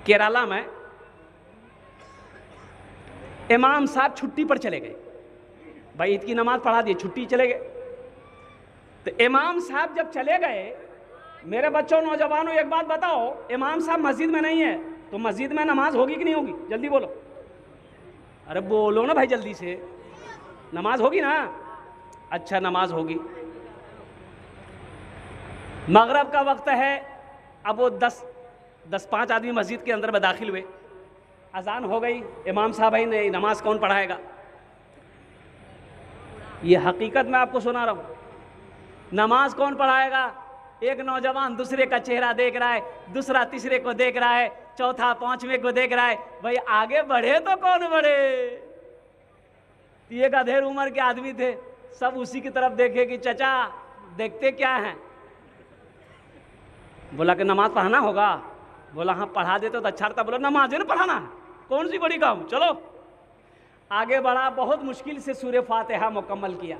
केरला में इमाम साहब छुट्टी पर चले गए, भाई ईद की नमाज पढ़ा दी, छुट्टी चले गए। तो इमाम साहब जब चले गए, मेरे बच्चों नौजवानों एक बात बताओ, इमाम साहब मस्जिद में नहीं है तो मस्जिद में नमाज होगी कि नहीं होगी? जल्दी बोलो, अरे बोलो ना भाई जल्दी से, नमाज होगी ना? अच्छा नमाज होगी। मगरब का वक्त है, अब वो 10-5 आदमी मस्जिद के अंदर में दाखिल हुए, अजान हो गई, इमाम साहब भाई नहीं, नमाज कौन पढ़ाएगा? ये हकीकत मैं आपको सुना रहा हूँ, नमाज कौन पढ़ाएगा? एक नौजवान दूसरे का चेहरा देख रहा है, दूसरा तीसरे को देख रहा है, चौथा पांचवें को देख रहा है, भाई आगे बढ़े तो कौन बढ़े? ये गधेर उम्र के आदमी थे, सब उसी की तरफ देखे कि चचा देखते क्या हैं? बोला कि नमाज पढ़ाना होगा। बोला हाँ पढ़ा देते तो अच्छा रहता। बोला नमाज ना पढ़ाना है, कौन सी बड़ी काम, चलो। आगे बढ़ा, बहुत मुश्किल से सूरह फातिहा मुकम्मल किया।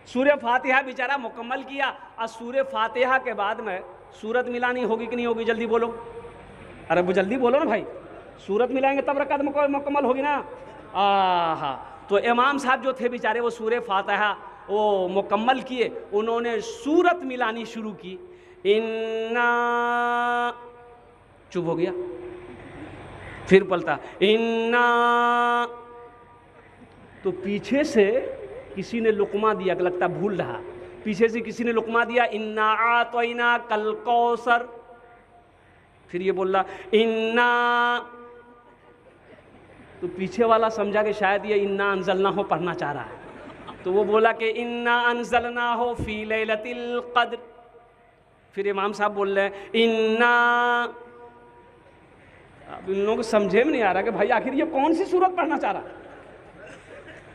सूरह फातिहा बेचारा मुकम्मल किया, और सूरह फातिहा के बाद में सूरत मिलानी होगी कि नहीं होगी? जल्दी बोलो, अरे वो जल्दी बोलो ना भाई, सूरत मिलाएंगे तब रकात मुकम्मल होगी ना। हाँ, तो इमाम साहब जो थे बेचारे वो सूरह फातिहा वो मुकम्मल किए, उन्होंने सूरत मिलानी शुरू की। इन्ना, चुप हो गया, फिर पलटा इन्ना, तो पीछे से किसी ने लुकमा दिया, लगता भूल रहा, पीछे से किसी ने लुकमा दिया, इन्ना आतैना कल कौसर। फिर ये बोल रहा इन्ना, तो पीछे वाला समझा कि शायद ये इन्ना अंजलना हो पढ़ना चाह रहा है, तो वो बोला कि इन्ना अंजलना हो फी लैलतिल क़द्र। फिर इमाम साहब बोल रहे हैं इन्ना, अब इन लोगों को समझे में नहीं आ रहा कि भाई आखिर ये कौन सी सूरत पढ़ना चाह रहा है।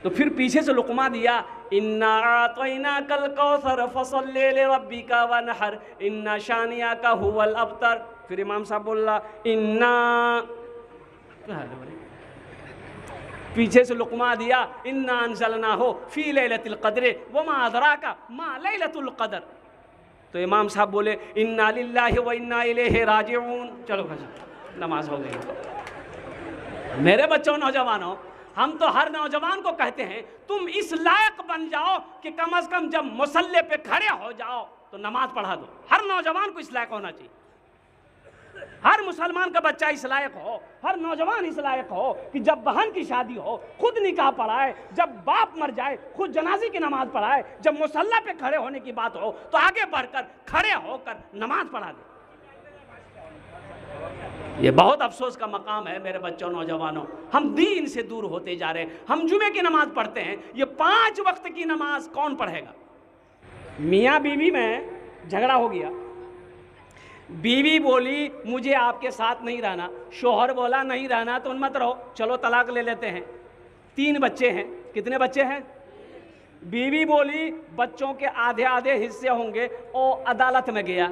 तो फिर पीछे से लुकमा दिया, इन्ना आतैना कल कौसर फसल्लि लिरब्बिका वनहर इन्ना शानियाका हुवल अबतर। फिर इमाम साहब बोल रहा इन्ना, पीछे से लुकमा दिया, इन्ना अंजलना हो फी लैलतिल क़द्र वमा अदराका मा लैलतुल क़द्र। तो इमाम साहब बोले इन्ना लिल्लाहि व इन्ना इलैहि राजिऊन। चलो भाई नमाज हो गई। मेरे बच्चों नौजवानों, हम तो हर नौजवान को कहते हैं तुम इस लायक बन जाओ कि कम से कम जब मुसल्ले पे खड़े हो जाओ तो नमाज पढ़ा दो। हर नौजवान को इस लायक होना चाहिए, हर मुसलमान का बच्चा इस लायक हो, हर नौजवान इस लायक हो कि जब बहन की शादी हो खुद निकाह पढ़ाए, जब बाप मर जाए खुद जनाजे की नमाज पढ़ाए, जब मुसल्ला पे खड़े होने की बात हो तो आगे बढ़कर खड़े होकर नमाज पढ़ा दे। ये बहुत अफसोस का मकाम है मेरे बच्चों नौजवानों, हम दीन से दूर होते जा रहे हैं। हम जुमे की नमाज पढ़ते हैं, ये 5 वक्त की नमाज कौन पढ़ेगा? मियाँ बीवी में झगड़ा हो गया, बीवी बोली मुझे आपके साथ नहीं रहना, शोहर बोला नहीं रहना तो मत रहो, चलो तलाक ले लेते हैं। 3 बच्चे हैं, कितने बच्चे हैं? बीवी बोली बच्चों के आधे आधे हिस्से होंगे, और अदालत में गया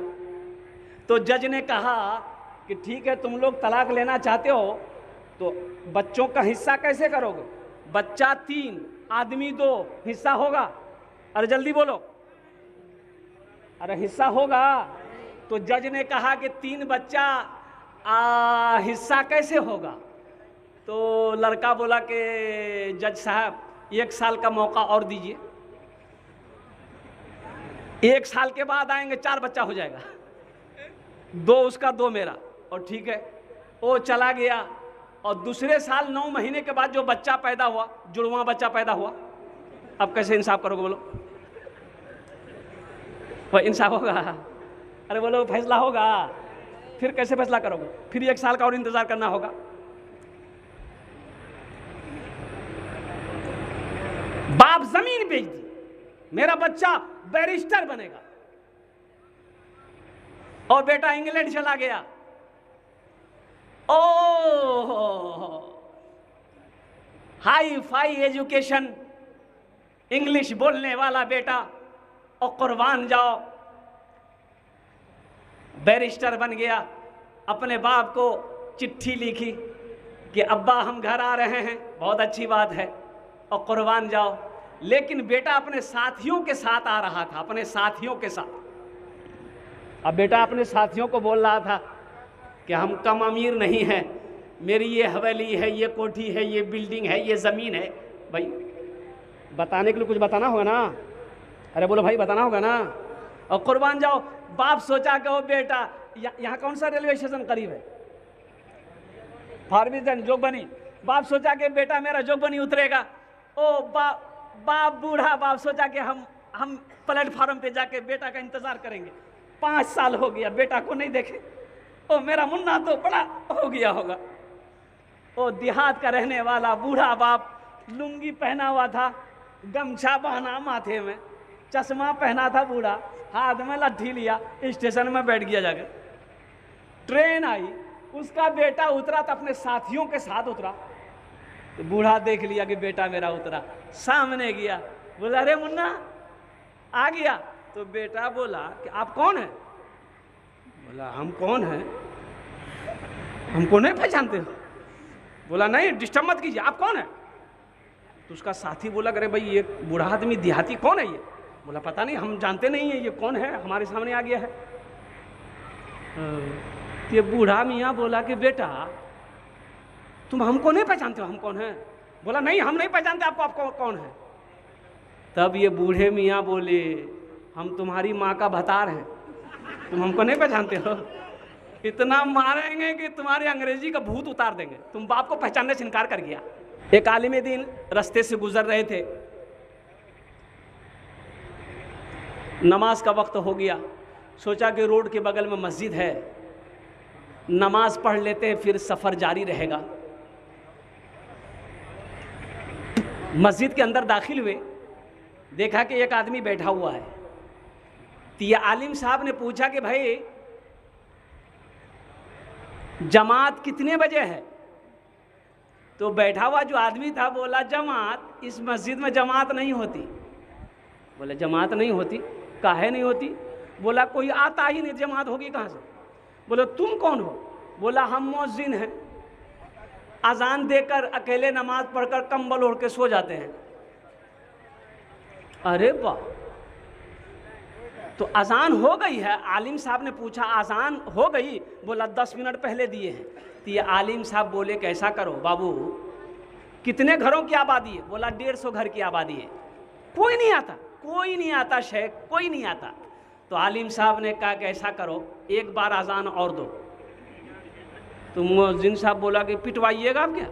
तो जज ने कहा कि ठीक है तुम लोग तलाक लेना चाहते हो तो बच्चों का हिस्सा कैसे करोगे? बच्चा 3 आदमी 2 हिस्सा होगा? अरे जल्दी बोलो, अरे हिस्सा होगा। तो जज ने कहा कि 3 बच्चा हिस्सा कैसे होगा? तो लड़का बोला कि जज साहब 1 साल का मौका और दीजिए, 1 साल के बाद आएंगे 4 बच्चा हो जाएगा, 2 उसका 2 मेरा। और ठीक है, वो चला गया, और दूसरे साल 9 महीने के बाद जो बच्चा पैदा हुआ, जुड़वा बच्चा पैदा हुआ, अब कैसे इंसाफ करोगे बोलो? वह इंसाफ होगा? अरे बोलो फैसला होगा, फिर कैसे फैसला करोगे? फिर 1 साल का और इंतजार करना होगा। बाप जमीन बेच दी, मेरा बच्चा बैरिस्टर बनेगा, और बेटा इंग्लैंड चला गया। ओह, हाई फाई एजुकेशन, इंग्लिश बोलने वाला बेटा, और कुर्बान जाओ बैरिस्टर बन गया। अपने बाप को चिट्ठी लिखी कि अब्बा हम घर आ रहे हैं, बहुत अच्छी बात है, और कुर्बान जाओ। लेकिन बेटा अपने साथियों के साथ आ रहा था, अपने साथियों के साथ। अब बेटा अपने साथियों को बोल रहा था कि हम कम अमीर नहीं हैं, मेरी ये हवेली है, ये कोठी है, ये बिल्डिंग है, ये ज़मीन है। भाई बताने के लिए कुछ बताना होगा ना, अरे बोलो भाई बताना होगा ना। और कुर्बान जाओ, बाप सोचा कि वो बेटा यहाँ कौन सा रेलवे स्टेशन करीब है, फारबिसगंज, जोगबनी। बाप सोचा कि बेटा मेरा जोगबनी उतरेगा। ओ बाप बूढ़ा बाप सोचा कि हम प्लेटफार्म पे जाके बेटा का इंतजार करेंगे। 5 साल हो गया बेटा को नहीं देखे। ओ मेरा मुन्ना तो बड़ा हो गया होगा। ओ देहात का रहने वाला बूढ़ा बाप, लुंगी पहना हुआ था, गमछा बांधा माथे में, चश्मा पहना था बूढ़ा, हाथ में लाठी लिया, स्टेशन में बैठ गया जाकर। ट्रेन आई, उसका बेटा उतरा तो अपने साथियों के साथ उतरा। तो बूढ़ा देख लिया कि बेटा मेरा उतरा, सामने गया, बोला अरे मुन्ना आ गया। तो बेटा बोला कि आप कौन हैं? बोला हम कौन हैं, हमको नहीं पहचानते हो? बोला नहीं डिस्टर्ब मत कीजिए, आप कौन हैं? तो उसका साथी बोला अरे भाई ये बूढ़ा आदमी देहाती कौन है ये? बोला पता नहीं, हम जानते नहीं है ये कौन है, हमारे सामने आ गया है। ये बूढ़ा मियाँ बोला कि बेटा तुम हमको नहीं पहचानते हो, हम कौन हैं? बोला नहीं हम नहीं पहचानते आपको, आप कौन है? तब ये बूढ़े मियाँ बोले हम तुम्हारी माँ का भतार हैं, तुम हमको नहीं पहचानते हो? इतना मारेंगे कि तुम्हारे अंग्रेजी का भूत उतार देंगे। तुम बाप को पहचानने से इनकार कर गया। एक आलिम दीन रास्ते से गुजर रहे थे, नमाज का वक्त हो गया, सोचा कि रोड के बगल में मस्जिद है, नमाज पढ़ लेते हैं फिर सफ़र जारी रहेगा। मस्जिद के अंदर दाखिल हुए, देखा कि एक आदमी बैठा हुआ है। तो ये आलिम साहब ने पूछा कि भाई जमात कितने बजे है? तो बैठा हुआ जो आदमी था बोला जमात, इस मस्जिद में जमात नहीं होती। बोले जमात नहीं होती, काहे नहीं होती? बोला कोई आता ही नहीं, जमात होगी कहाँ से? बोले तुम कौन हो? बोला हम मुअज्जिन हैं, अजान देकर अकेले नमाज पढ़कर कंबल ओढ़ के सो जाते हैं। अरे वाह, तो अजान हो गई है? आलिम साहब ने पूछा अजान हो गई? बोला 10 मिनट पहले दिए हैं। तो ये आलिम साहब बोले कि ऐसा करो बाबू, कितने घरों की आबादी है? बोला 150 घर की आबादी है। कोई नहीं आता, कोई नहीं आता शेख, कोई नहीं आता। तो आलिम साहब ने कहा कि ऐसा करो एक बार अजान और दो। तो मुअज्जिन साहब बोला कि पिटवाइएगा आप क्या,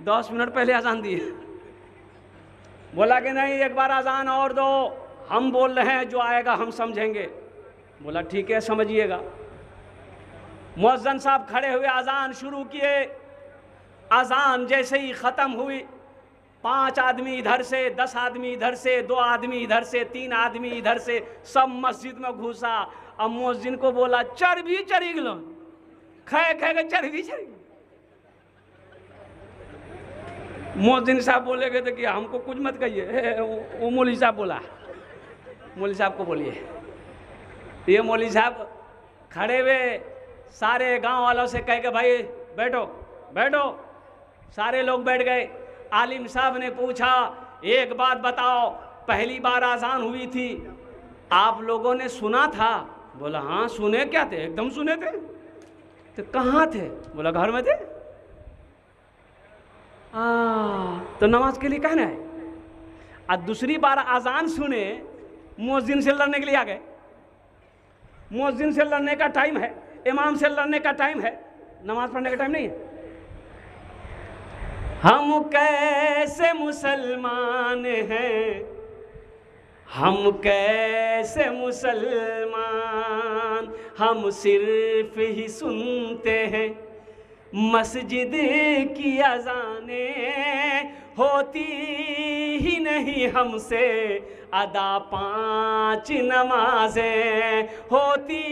10 मिनट पहले अजान दिए। बोला कि नहीं एक बार अजान और दो, हम बोल रहे हैं जो आएगा हम समझेंगे। बोला ठीक है समझिएगा। मुअज्जिन साहब खड़े हुए अजान शुरू किए। अजान जैसे ही ख़त्म हुई, 5 आदमी इधर से, 10 आदमी इधर से, 2 आदमी इधर से, 3 आदमी इधर से, सब मस्जिद में घुसा। अब मुअज्जिन को बोला चर्बी चढ़ी गलो, खे खे चर्बी चढ़ी। मुअज्जिन साहब बोले गए थे कि हमको कुछ मत कहिए। वो मौलवी साहब बोला, मौलवी साहब को बोलिए। ये मौलवी साहब खड़े हुए सारे गांव वालों से कह के भाई बैठो बैठो। सारे लोग बैठ गए। आलिम साहब ने पूछा एक बात बताओ, पहली बार अजान हुई थी आप लोगों ने सुना था? बोला हाँ सुने। क्या थे? एकदम सुने थे। तो कहाँ थे? बोला घर में थे। तो नमाज के लिए कहना है। और दूसरी बार अजान सुने, मुअज्जिन से लड़ने के लिए आ गए। मुअज्जिन से लड़ने का टाइम है, इमाम से लड़ने का टाइम है, नमाज पढ़ने का टाइम नहीं है। हम कैसे मुसलमान हैं, हम कैसे मुसलमान, हम सिर्फ ही सुनते हैं मस्जिद की अज़ानें, होती ही नहीं हमसे अदा 5 नमाजें, होती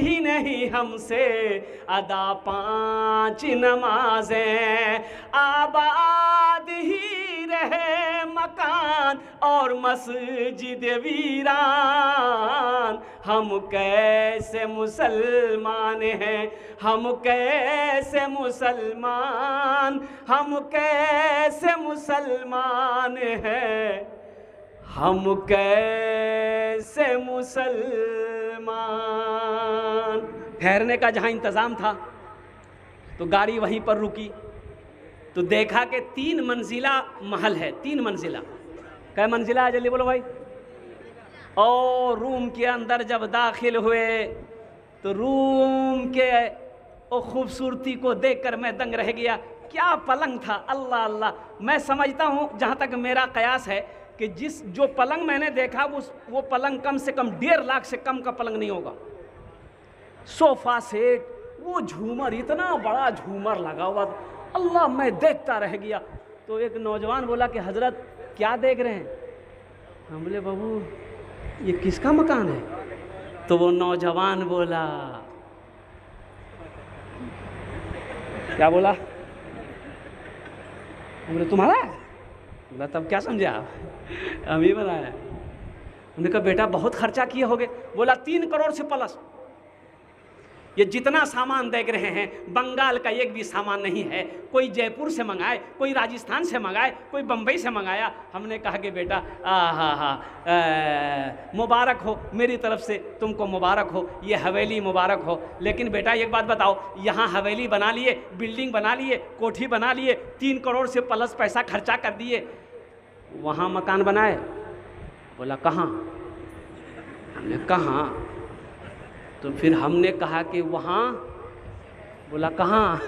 ही नहीं हमसे अदा 5 नमाजें। आबाद ही रहे मकान और मस्जिद वीरान, हम कैसे मुसलमान हैं, हम कैसे मुसलमान, हम कैसे मुसलमान हैं, हम कैसे मुसलमान। ठहरने का जहाँ इंतज़ाम था तो गाड़ी वहीं पर रुकी, तो देखा कि 3 मंजिला महल है, 3 मंजिला। कै मंजिला है जल्दी बोलो भाई। और रूम के अंदर जब दाखिल हुए तो रूम के खूबसूरती को देखकर मैं दंग रह गया। क्या पलंग था, अल्लाह अल्लाह। मैं समझता हूँ, जहाँ तक मेरा कयास है, कि जो पलंग मैंने देखा वो पलंग कम से कम 1.5 लाख से कम का पलंग नहीं होगा। सोफा सेट, वो झूमर, इतना बड़ा झूमर लगा हुआ, अल्लाह मैं देखता रह गया। तो एक नौजवान बोला कि हजरत क्या देख रहे हैं? हम बोले बाबू ये किसका मकान है? तो वो नौजवान बोला, क्या बोला? हम बोले तुम्हारा है? बोला तब क्या समझे आप, हम ही बनाया। हमने कहा बेटा बहुत खर्चा किए होगे। बोला 3 करोड़ से प्लस। ये जितना सामान देख रहे हैं बंगाल का एक भी सामान नहीं है। कोई जयपुर से मंगाए, कोई राजस्थान से मंगाए, कोई बम्बई से मंगाया। हमने कहा कि बेटा मुबारक हो, मेरी तरफ से तुमको मुबारक हो, ये हवेली मुबारक हो। लेकिन बेटा एक बात बताओ, यहाँ हवेली बना लिए, बिल्डिंग बना लिए, कोठी बना लिए, 3 करोड़ से प्लस पैसा खर्चा कर दिए, वहाँ मकान बनाए? बोला कहाँ? हमने कहाँ? तो फिर हमने कहा कि वहाँ। बोला कहाँ?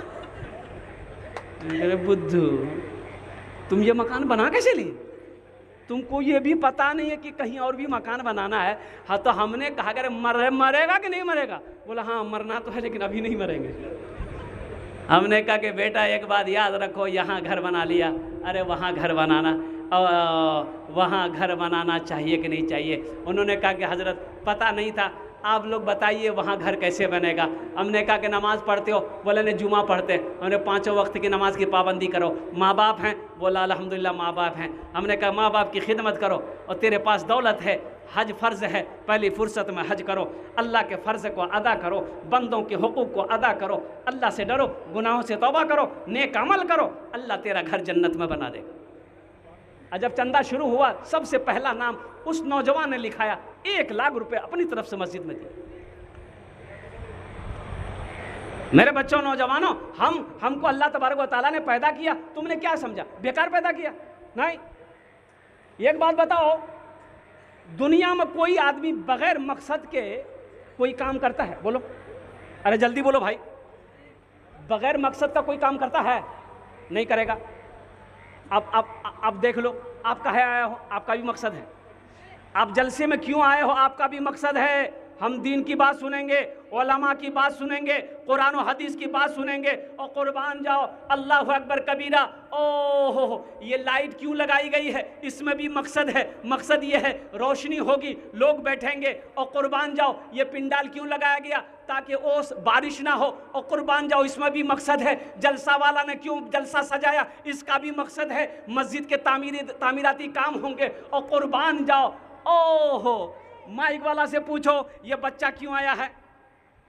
मेरे बुद्धू तुम ये मकान बना कैसे लिए? तुमको ये भी पता नहीं है कि कहीं और भी मकान बनाना है? हाँ, तो हमने कहा अगर मरेगा कि नहीं मरेगा? बोला हाँ मरना तो है लेकिन अभी नहीं मरेंगे। हमने कहा कि बेटा एक बात याद रखो, यहाँ घर बना लिया, अरे वहाँ घर बनाना, वहाँ घर बनाना चाहिए कि नहीं चाहिए? उन्होंने कहा कि हजरत पता नहीं था, आप लोग बताइए वहाँ घर कैसे बनेगा। हमने कहा कि नमाज़ पढ़ते हो? बोले नहीं जुमा पढ़ते। हमने 5 वक्त की नमाज़ की पाबंदी करो। माँ बाप हैं? बोला अल्हम्दुलिल्लाह माँ बाप हैं। हमने कहा माँ बाप की खिदमत करो, और तेरे पास दौलत है, हज फ़र्ज़ है, पहली फुर्सत में हज करो, अल्लाह के फ़र्ज़ को अदा करो, बंदों के हुकूक़ को अदा करो, अल्लाह से डरो, गुनाहों से तौबा करो, नेक अमल करो, अल्लाह तेरा घर जन्नत में बना देगा। और जब चंदा शुरू हुआ, सबसे पहला नाम उस नौजवान ने लिखाया, 1 लाख रुपए अपनी तरफ से मस्जिद में दिए। मेरे बच्चों, नौजवानों, हमको अल्लाह तबारक व तआला ने पैदा किया, तुमने क्या समझा बेकार पैदा किया? नहीं। एक बात बताओ, दुनिया में कोई आदमी बगैर मकसद के कोई काम करता है? बोलो, अरे जल्दी बोलो भाई। बगैर मकसद का कोई काम करता है? नहीं करेगा। आप देख लो, आप काहे आए हो? आपका भी मकसद है। आप जलसे में क्यों आए हो? आपका भी मकसद है। हम दीन की बात सुनेंगे, उलमा की बात सुनेंगे, कुरान और हदीस की बात सुनेंगे, और कुर्बान जाओ अल्लाहु अकबर कबीरा। ओहो, ये लाइट क्यों लगाई गई है? इसमें भी मकसद है। मकसद ये है रोशनी होगी, लोग बैठेंगे। और कुर्बान जाओ, ये पिंडाल क्यों लगाया गया? ताकि ओस बारिश ना हो। और कुर्बान जाओ, इसमें भी मकसद है। जलसा वाला ने क्यों जलसा सजाया? इसका भी मकसद है। मस्जिद के तामीराती काम होंगे। और कुर्बान जाओ, ओहो, माइक वाला से पूछो ये बच्चा क्यों आया है?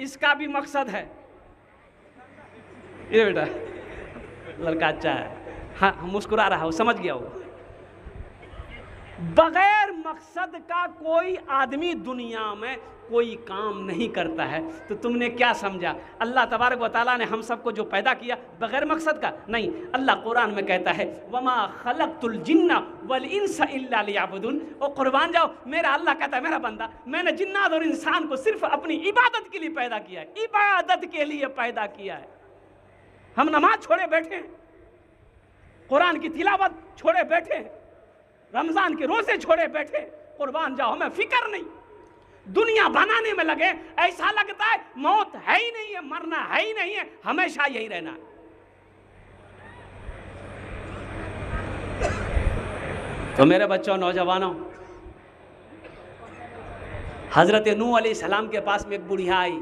इसका भी मकसद है। ये बेटा लड़का अच्छा है, हाँ मुस्कुरा रहा हो, समझ गया हो। बगैर मकसद का कोई आदमी दुनिया में कोई काम नहीं करता है। तो तुमने क्या समझा? अल्लाह तबारक व तआला ने हम सबको जो पैदा किया बगैर मकसद का? नहीं। अल्लाह कुरान में कहता है वमा खलक़तुल जिन्ना वल इंसा इल्ला लियअबुदून। और कुर्बान जाओ, मेरा अल्लाह कहता है मेरा बंदा, मैंने जिन्नात और इंसान को सिर्फ अपनी इबादत के लिए पैदा किया है। इबादत के लिए पैदा किया है। हम नमाज छोड़े बैठे हैं, कुरान की तिलावत छोड़े बैठे हैं, रमजान के रोजे छोड़े बैठे। कुर्बान जाओ, हमें फिक्र नहीं, दुनिया बनाने में लगे। ऐसा लगता है मौत है ही नहीं है, मरना है ही नहीं है, हमेशा यही रहना है। तो मेरे बच्चों, नौजवानों, हजरत नूह अलैहिस्सलाम के पास में एक बुढ़िया आई।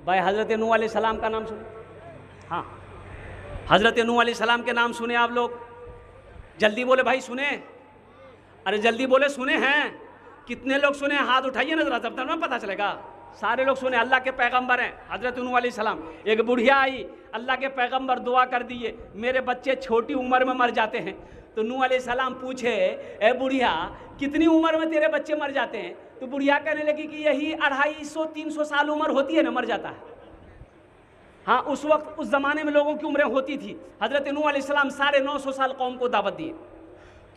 भाई हजरत नूह अलैहिस्सलाम का नाम सुने? हाँ, हजरत नूह अलैहिस्सलाम के नाम सुने आप लोग? जल्दी बोले भाई, सुने? अरे जल्दी बोले, सुने हैं? कितने लोग सुने? हाथ उठाइए ना जरा, तब तक पता चलेगा। सारे लोग सुने। अल्लाह के पैगंबर हैं हजरत नूह अलैहिस्सलाम। एक बुढ़िया आई, अल्लाह के पैगंबर दुआ कर दिए, मेरे बच्चे छोटी उम्र में मर जाते हैं। तो नूह अलैहिस्सलाम पूछे, ए बुढ़िया कितनी उम्र में तेरे बच्चे मर जाते हैं? तो बुढ़िया कहने लगी कि यही 250-300 साल उम्र होती है ना, मर जाता है। हाँ, उस वक्त उस ज़माने में लोगों की उम्रें होती थी। हज़रत नूह अलैहिस्सलाम 950 साल कौम को दावत दिए,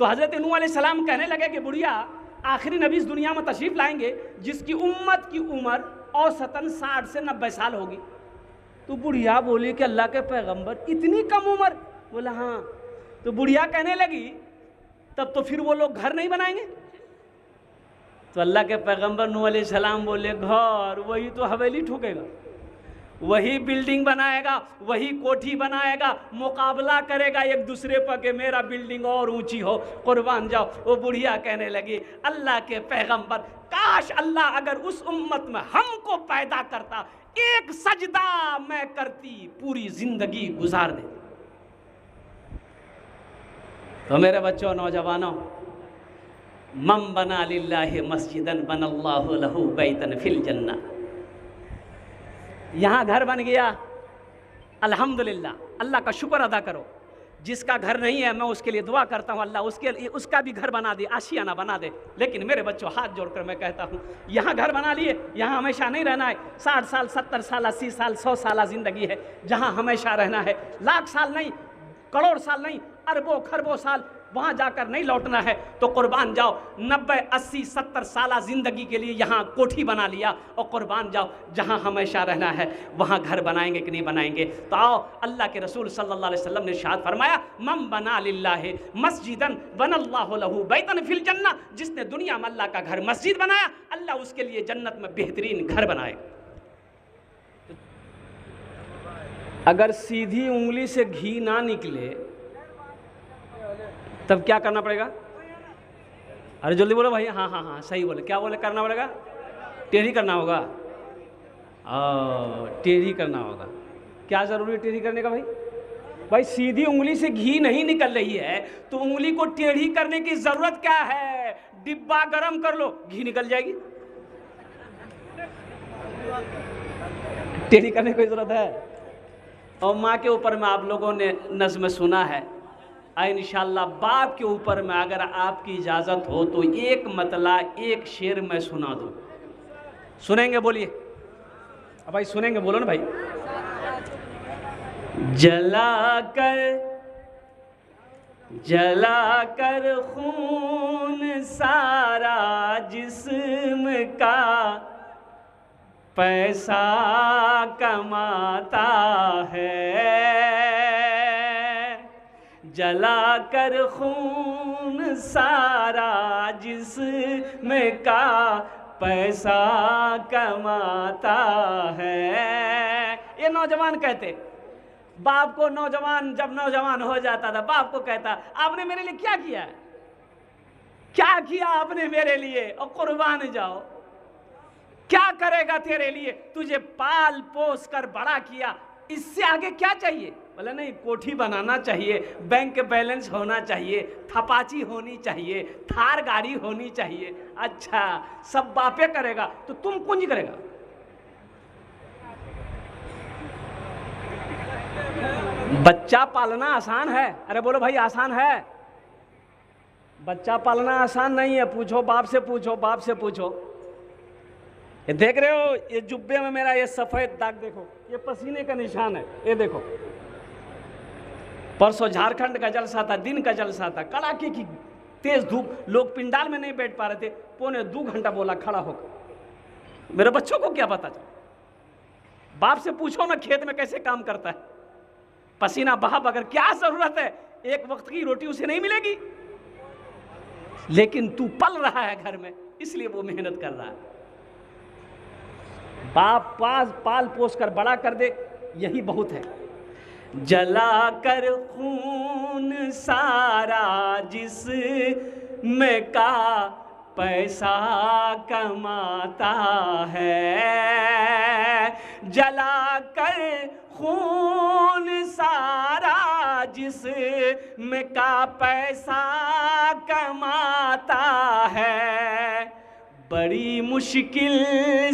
तो हज़रत नूह अलैहिस्सलाम कहने लगे कि बुढ़िया, आखिरी नबी इस दुनिया में तशरीफ़ लाएंगे जिसकी उम्मत की उम्र औसतन 60 से 90 साल होगी। तो बुढ़िया बोली कि अल्लाह के पैगंबर इतनी कम उम्र? बोला हाँ। तो बुढ़िया कहने लगी तब तो फिर वो लोग घर नहीं बनाएंगे? तो अल्लाह के पैगंबर नूह अलैहिस्सलाम बोले घर, वही तो हवेली ठोकेगा, वही बिल्डिंग बनाएगा, वही कोठी बनाएगा, मुकाबला करेगा एक दूसरे पर कि मेरा बिल्डिंग और ऊंची हो, कुर्बान जाओ। वो बुढ़िया कहने लगी अल्लाह के पैगंबर, काश अल्लाह अगर उस उम्मत में हमको पैदा करता, एक सजदा मैं करती, पूरी जिंदगी गुजार देती। तो मेरे बच्चों, नौजवानों, मम बना लिल्लाहि मस्जिदन बनल्लाहु लहू बैतन फिल जन्नह। यहाँ घर बन गया, अल्हम्दुलिल्लाह, अल्लाह का शुक्र अदा करो। जिसका घर नहीं है मैं उसके लिए दुआ करता हूँ, अल्लाह उसके लिए उसका भी घर बना दे, आशियाना बना दे। लेकिन मेरे बच्चों, हाथ जोड़कर मैं कहता हूँ, यहाँ घर बना लिए, यहाँ हमेशा नहीं रहना है। 60 साल, 70 साल, 80 साल, 100 साल ज़िंदगी है, जहाँ हमेशा रहना है। लाख साल नहीं, करोड़ साल नहीं, अरबों खरबों साल वहाँ जाकर नहीं लौटना है। तो कुर्बान जाओ, 90, 80, 70 साल ज़िंदगी के लिए यहाँ कोठी बना लिया, और कुर्बान जाओ, जहाँ हमेशा रहना है वहाँ घर बनाएंगे कि नहीं बनाएंगे? तो आओ, अल्लाह के रसूल सल्लल्लाहु अलैहि वसल्लम ने इरशाद फरमाया, मम बना लिल्लाहि मस्जिदन बनल्लाहु लहू बैतन फिल जन्नह। जिसने दुनिया में अल्लाह का घर मस्जिद बनाया, अल्लाह उसके लिए जन्नत में बेहतरीन घर बनाएगा। अगर सीधी उंगली से घी ना निकले तब क्या करना पड़ेगा? अरे जल्दी बोलो भाई। हाँ हाँ हाँ, सही बोले। क्या बोले? करना पड़ेगा, टेढ़ी करना होगा। टेढ़ी करना होगा। क्या ज़रूरी है टेढ़ी करने का भाई? भाई सीधी उंगली से घी नहीं निकल रही है तो उंगली को टेढ़ी करने की ज़रूरत क्या है? डिब्बा गरम कर लो, घी निकल जाएगी। टेढ़ी करने की ज़रूरत है। और माँ के ऊपर में आप लोगों ने नज़्म सुना है, इंशाअल्लाह बाप के ऊपर में अगर आपकी इजाज़त हो तो एक मतला, एक शेर मैं सुना दूँ। सुनेंगे? बोलिए भाई, सुनेंगे? बोलो ना भाई। जला कर खून सारा जिस्म का पैसा कमाता है। जला कर खून सारा जिस्म का पैसा कमाता है। ये नौजवान कहते, बाप को नौजवान जब नौजवान हो जाता था, बाप को कहता, आपने मेरे लिए क्या किया है? क्या किया आपने मेरे लिए? और कुर्बान जाओ, क्या करेगा तेरे लिए? तुझे पाल पोस कर बड़ा किया, इससे आगे क्या चाहिए? बोला नहीं, कोठी बनाना चाहिए, बैंक बैलेंस होना चाहिए, थपाची होनी चाहिए, थार गाड़ी होनी चाहिए। अच्छा, सब बापे करेगा तो तुम कुंज करेगा? बच्चा पालना आसान है? अरे बोलो भाई, आसान है? बच्चा पालना आसान नहीं है। पूछो बाप से, पूछो बाप से पूछो। ये देख रहे हो, ये जुब्बे में मेरा ये सफ़ेद दाग देखो, ये पसीने का निशान है। ये देखो, परसों झारखंड का जलसा था, दिन का जलसा था, कड़ाके की तेज धूप, लोग पिंडाल में नहीं बैठ पा रहे थे। 1.25 घंटा बोला खड़ा होकर। मेरे बच्चों को क्या पता चला? बाप से पूछो ना खेत में कैसे काम करता है, पसीना बहा बगैर। क्या जरूरत है? एक वक्त की रोटी उसे नहीं मिलेगी, लेकिन तू पल रहा है घर में, इसलिए वो मेहनत कर रहा है। बाप पाल पोस कर बड़ा कर दे, यही बहुत है। जला कर खून सारा जिस्म का पैसा कमाता है। जला कर खून सारा जिस्म का पैसा कमाता है। बड़ी मुश्किल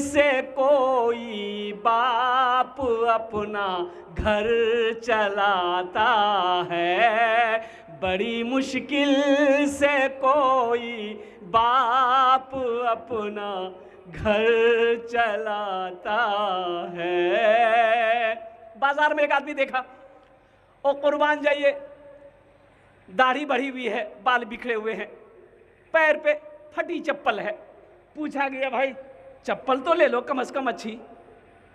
से कोई बाप अपना घर चलाता है। बड़ी मुश्किल से कोई बाप अपना घर चलाता है। बाजार में एक आदमी देखा, ओ कुर्बान जाइए, दाढ़ी बढ़ी हुई है, बाल बिखरे हुए हैं, पैर पे फटी चप्पल है। पूछा गया भाई चप्पल तो ले लो कम से कम अच्छी।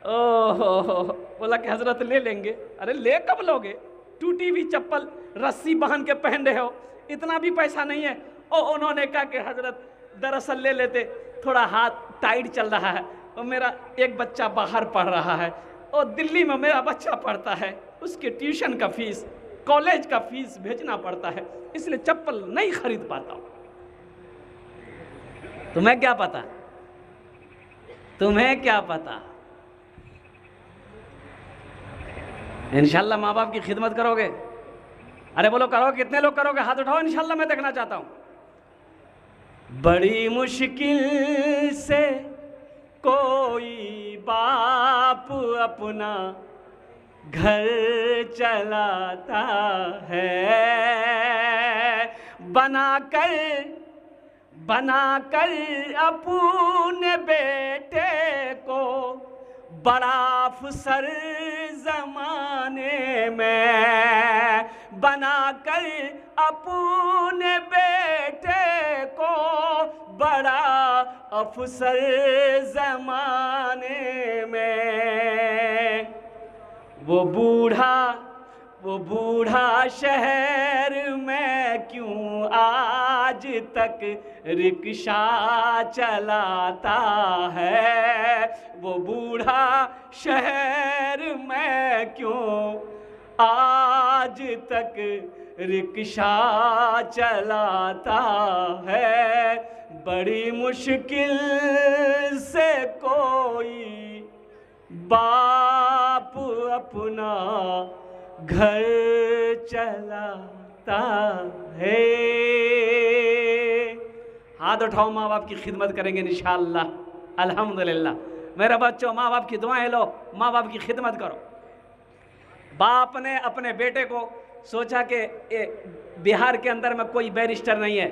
ओहो, बोला कि हजरत ले लेंगे। अरे ले कब लोगे, टूटी हुई चप्पल रस्सी बांध के पहन रहे हो, इतना भी पैसा नहीं है। और उन्होंने कहा कि हजरत दरअसल ले लेते, थोड़ा हाथ टाइट चल रहा है और मेरा एक बच्चा बाहर पढ़ रहा है और दिल्ली में मेरा बच्चा पढ़ता है, उसके ट्यूशन का फीस, कॉलेज का फीस भेजना पड़ता है, इसलिए चप्पल नहीं खरीद पाता हूं। तुम्हें क्या पता, तुम्हें क्या पता। इंशाल्लाह माँ बाप की खिदमत करोगे? अरे बोलो करोगे? कितने लोग करोगे? हाथ उठाओ, इंशाल्लाह मैं देखना चाहता हूं। बड़ी मुश्किल से कोई बाप अपना घर चलाता है, बनाकर अपने बेटे को बड़ा अफसर जमाने में, बनाकर अपने बेटे को बड़ा अफसर जमाने में। वो बूढ़ा शहर में क्यों आज तक रिक्शा चलाता है, वो बूढ़ा शहर में क्यों आज तक रिक्शा चलाता है। बड़ी मुश्किल से कोई बाप अपना घर चलाता है। हाथ उठाओ, माँ बाप की खिदमत करेंगे इंशाअल्लाह। अल्हम्दुलिल्लाह। मेरे बच्चों, माँ बाप की दुआएं लो, माँ बाप की खिदमत करो। बाप ने अपने बेटे को सोचा कि बिहार के अंदर में कोई बैरिस्टर नहीं है,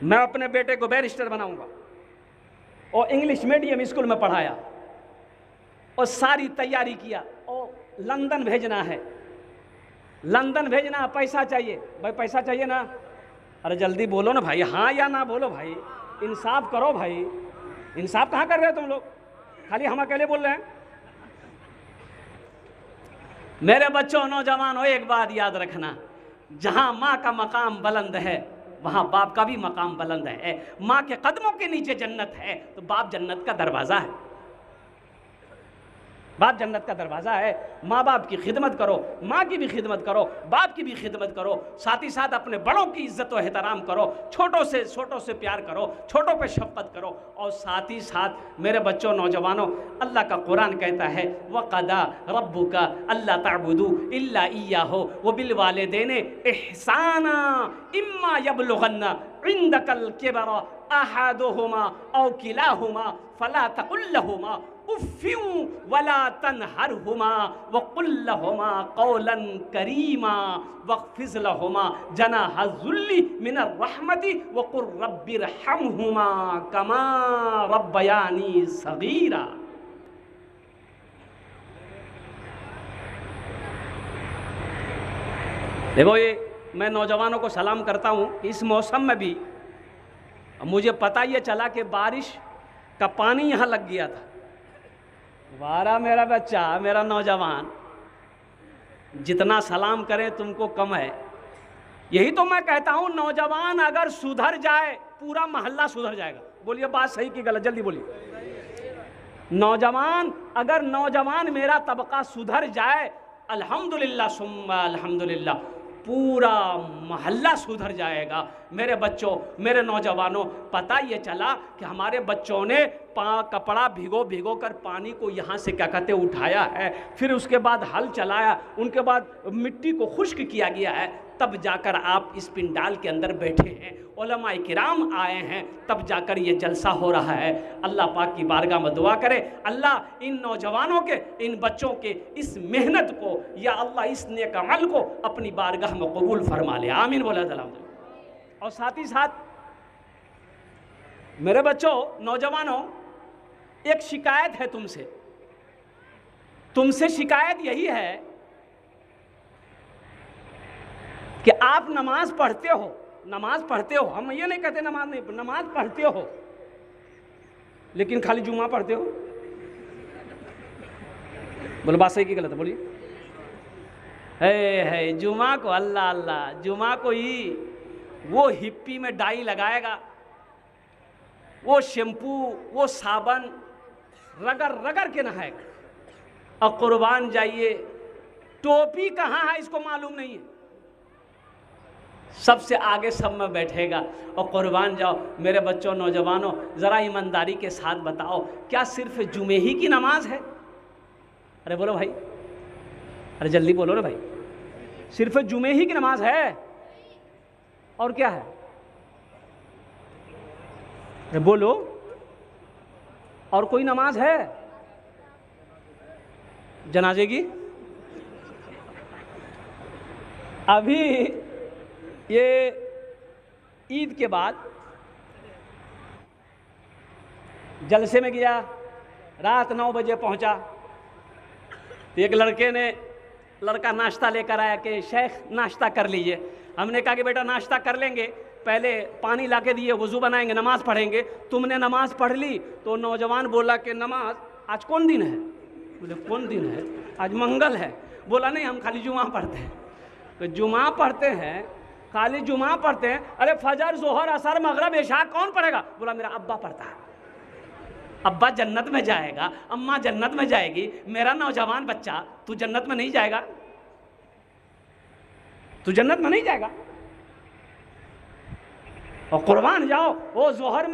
मैं अपने बेटे को बैरिस्टर बनाऊंगा, और इंग्लिश मीडियम स्कूल में पढ़ाया और सारी तैयारी किया। और लंदन भेजना है, लंदन भेजना, पैसा चाहिए भाई, पैसा चाहिए ना। अरे जल्दी बोलो ना भाई, हाँ या ना बोलो भाई, इंसाफ करो भाई। इंसाफ कहाँ कर रहे हो तुम लोग, खाली हम अकेले बोल रहे हैं। मेरे बच्चों, नौजवानों, एक बात याद रखना, जहां माँ का मकाम बुलंद है वहां बाप का भी मकाम बुलंद है। माँ के कदमों के नीचे जन्नत है तो बाप जन्नत का दरवाजा है, बाप जन्नत का दरवाजा है। माँ बाप की खिदमत करो, माँ की भी खिदमत करो, बाप की भी खिदमत करो, साथ ही साथ अपने बड़ों की इज्जत और एहतराम करो, छोटों से प्यार करो, छोटों पे शफ़क़त करो। और साथ ही साथ मेरे बच्चों, नौजवानों, अल्लाह का कुरान कहता है वक़दा रब्बुका अल्ला ताबुदू इल्ला इय्याहु व बिल वालिदैनि इहसाना इम्मा यबलुगन्ना इंदकल किबरा अहदुहुमा औ किलाहुमा फला तकुल लहुमा उफ़्फ़िन वला तनहरहुमा वक़ुल लहुमा क़ौलन करीमा वख़्फ़िज़ लहुमा जनाह ज़ुल्ली मिनर रहमति वक़ुल रब्बिरहमहुमा कमा रब्बयानी सग़ीरा। देखो, ये मैं नौजवानों को सलाम करता हूँ। इस मौसम में भी मुझे पता ये चला कि बारिश का पानी यहाँ लग गया था। वारा मेरा बच्चा, मेरा नौजवान, जितना सलाम करें तुमको कम है। यही तो मैं कहता हूँ, नौजवान अगर सुधर जाए पूरा मोहल्ला सुधर जाएगा। बोलिए बात सही की गलत, जल्दी बोलिए। नौजवान मेरा तबका सुधर जाए, अल्हम्दुलिल्लाह सुम्मा अल्हम्दुलिल्लाह, पूरा मोहल्ला सुधर जाएगा। मेरे बच्चों, मेरे नौजवानों, पता ये चला कि हमारे बच्चों ने कपड़ा भिगो कर पानी को यहाँ से क्या कहते उठाया है, फिर उसके बाद हल चलाया, उनके बाद मिट्टी को खुश्क किया गया है, तब जाकर आप इस पिंडाल के अंदर बैठे हैं, उलमाए किराम आए हैं, तब जाकर ये जलसा हो रहा है। अल्लाह पाक की बारगाह में दुआ करे, अल्लाह इन नौजवानों के, इन बच्चों के इस मेहनत को, या अल्लाह इस नेक अमल को अपनी बारगाह में कबूल फरमा ले। आमीन बोला सलाम। और साथ ही साथ मेरे बच्चों, नौजवानों, एक शिकायत है तुमसे। तुमसे शिकायत यही है कि आप नमाज पढ़ते हो, हम ये नहीं कहते नमाज नहीं, नमाज पढ़ते हो, लेकिन खाली जुमा पढ़ते हो। बोलो बात सही की गलत है, बोलिए। है जुमा को अल्लाह अल्लाह, जुमा को ही वो हिप्पी में डाई लगाएगा, वो शैम्पू वो साबन रगड़ रगड़ के नहाएगा। और कुर्बान जाइए, टोपी कहाँ है इसको मालूम नहीं है, सबसे आगे सब में बैठेगा। और कुर्बान जाओ मेरे बच्चों, नौजवानों, ज़रा ईमानदारी के साथ बताओ, क्या सिर्फ जुमे ही की नमाज है? अरे बोलो भाई, अरे जल्दी बोलो ना भाई, सिर्फ जुमे ही की नमाज है और क्या है? अरे बोलो, और कोई नमाज है? जनाजे की? अभी ये ईद के बाद जलसे में गया, रात 9 बजे पहुंचा, तो एक लड़का नाश्ता लेकर आया कि शेख नाश्ता कर लीजिए। हमने कहा कि बेटा नाश्ता कर लेंगे, पहले पानी ला के दिए, वज़ू बनाएंगे, नमाज़ पढ़ेंगे। तुमने नमाज़ पढ़ ली? तो नौजवान बोला कि नमाज आज कौन दिन है? बोले कौन दिन है? आज मंगल है। बोला नहीं, हम खाली जुमा पढ़ते हैं। तो जुमा पढ़ते हैं, खाली जुमा पढ़ते हैं? अरे फजर जोहर असर मगरब इशा कौन पढ़ेगा? बोला मेरा अब्बा पढ़ता है। अब्बा जन्नत में जाएगा, अम्मा जन्नत में जाएगी, मेरा नौजवान बच्चा तू जन्नत में नहीं जाएगा? तू जन्नत में नहीं जाएगा? और कुर्बान जाओ, वो जोहर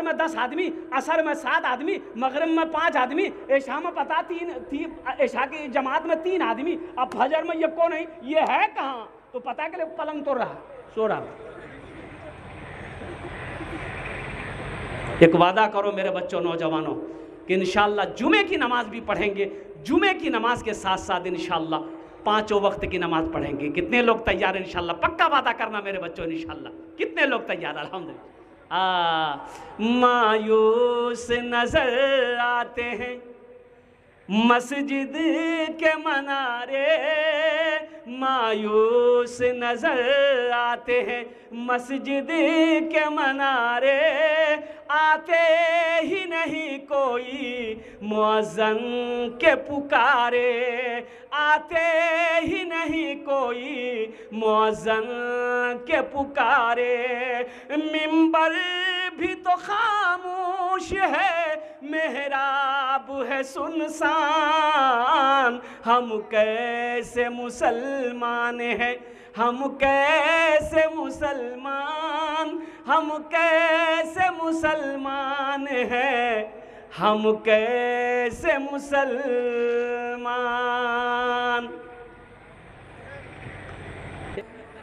में 10 आदमी, असर में 7 आदमी, मगरिब में 5 आदमी, इशा में पता 3 इशा की जमात में 3 आदमी, अब फजर में ये कौन है? ये है कहाँ? तो पता है कि पलंग तो रहा, सो रहा। एक वादा करो मेरे बच्चों, नौजवानों, कि इंशाअल्लाह जुमे की नमाज भी पढ़ेंगे, जुमे की नमाज के साथ साथ इंशाअल्लाह 5 वक्त की नमाज पढ़ेंगे। कितने लोग तैयार हैं? इंशाअल्लाह पक्का वादा करना मेरे बच्चों, इंशाअल्लाह। कितने लोग तैयार? अल्हम्दुलिल्लाह। मायूस नजर आते हैं मस्जिद के मनारे, मायूस नजर आते हैं मस्जिद के मनारे, आते ही नहीं कोई मुअज्जन के पुकारे, आते ही नहीं कोई मुअज्जन के पुकारे। मिंबर भी तो खामोश है, मेहराब है सुनसान, हम कैसे मुसलमान हैं, हम कैसे मुसलमान, हम कैसे मुसलमान हैं, हम कैसे मुसलमान।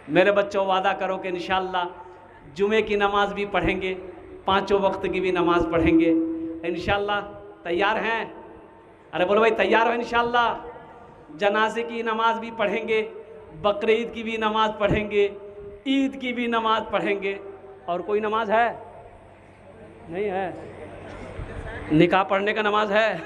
मेरे बच्चों वादा करो कि इंशाअल्लाह जुमे की नमाज भी पढ़ेंगे, 5 वक्त की भी नमाज पढ़ेंगे इंशाअल्लाह। तैयार हैं? अरे बोलो भाई, तैयार हो इंशाअल्लाह? जनाजे की नमाज भी पढ़ेंगे, बकरीद की भी नमाज पढ़ेंगे, ईद की भी नमाज पढ़ेंगे। और कोई नमाज है? नहीं है? निकाह पढ़ने का नमाज है?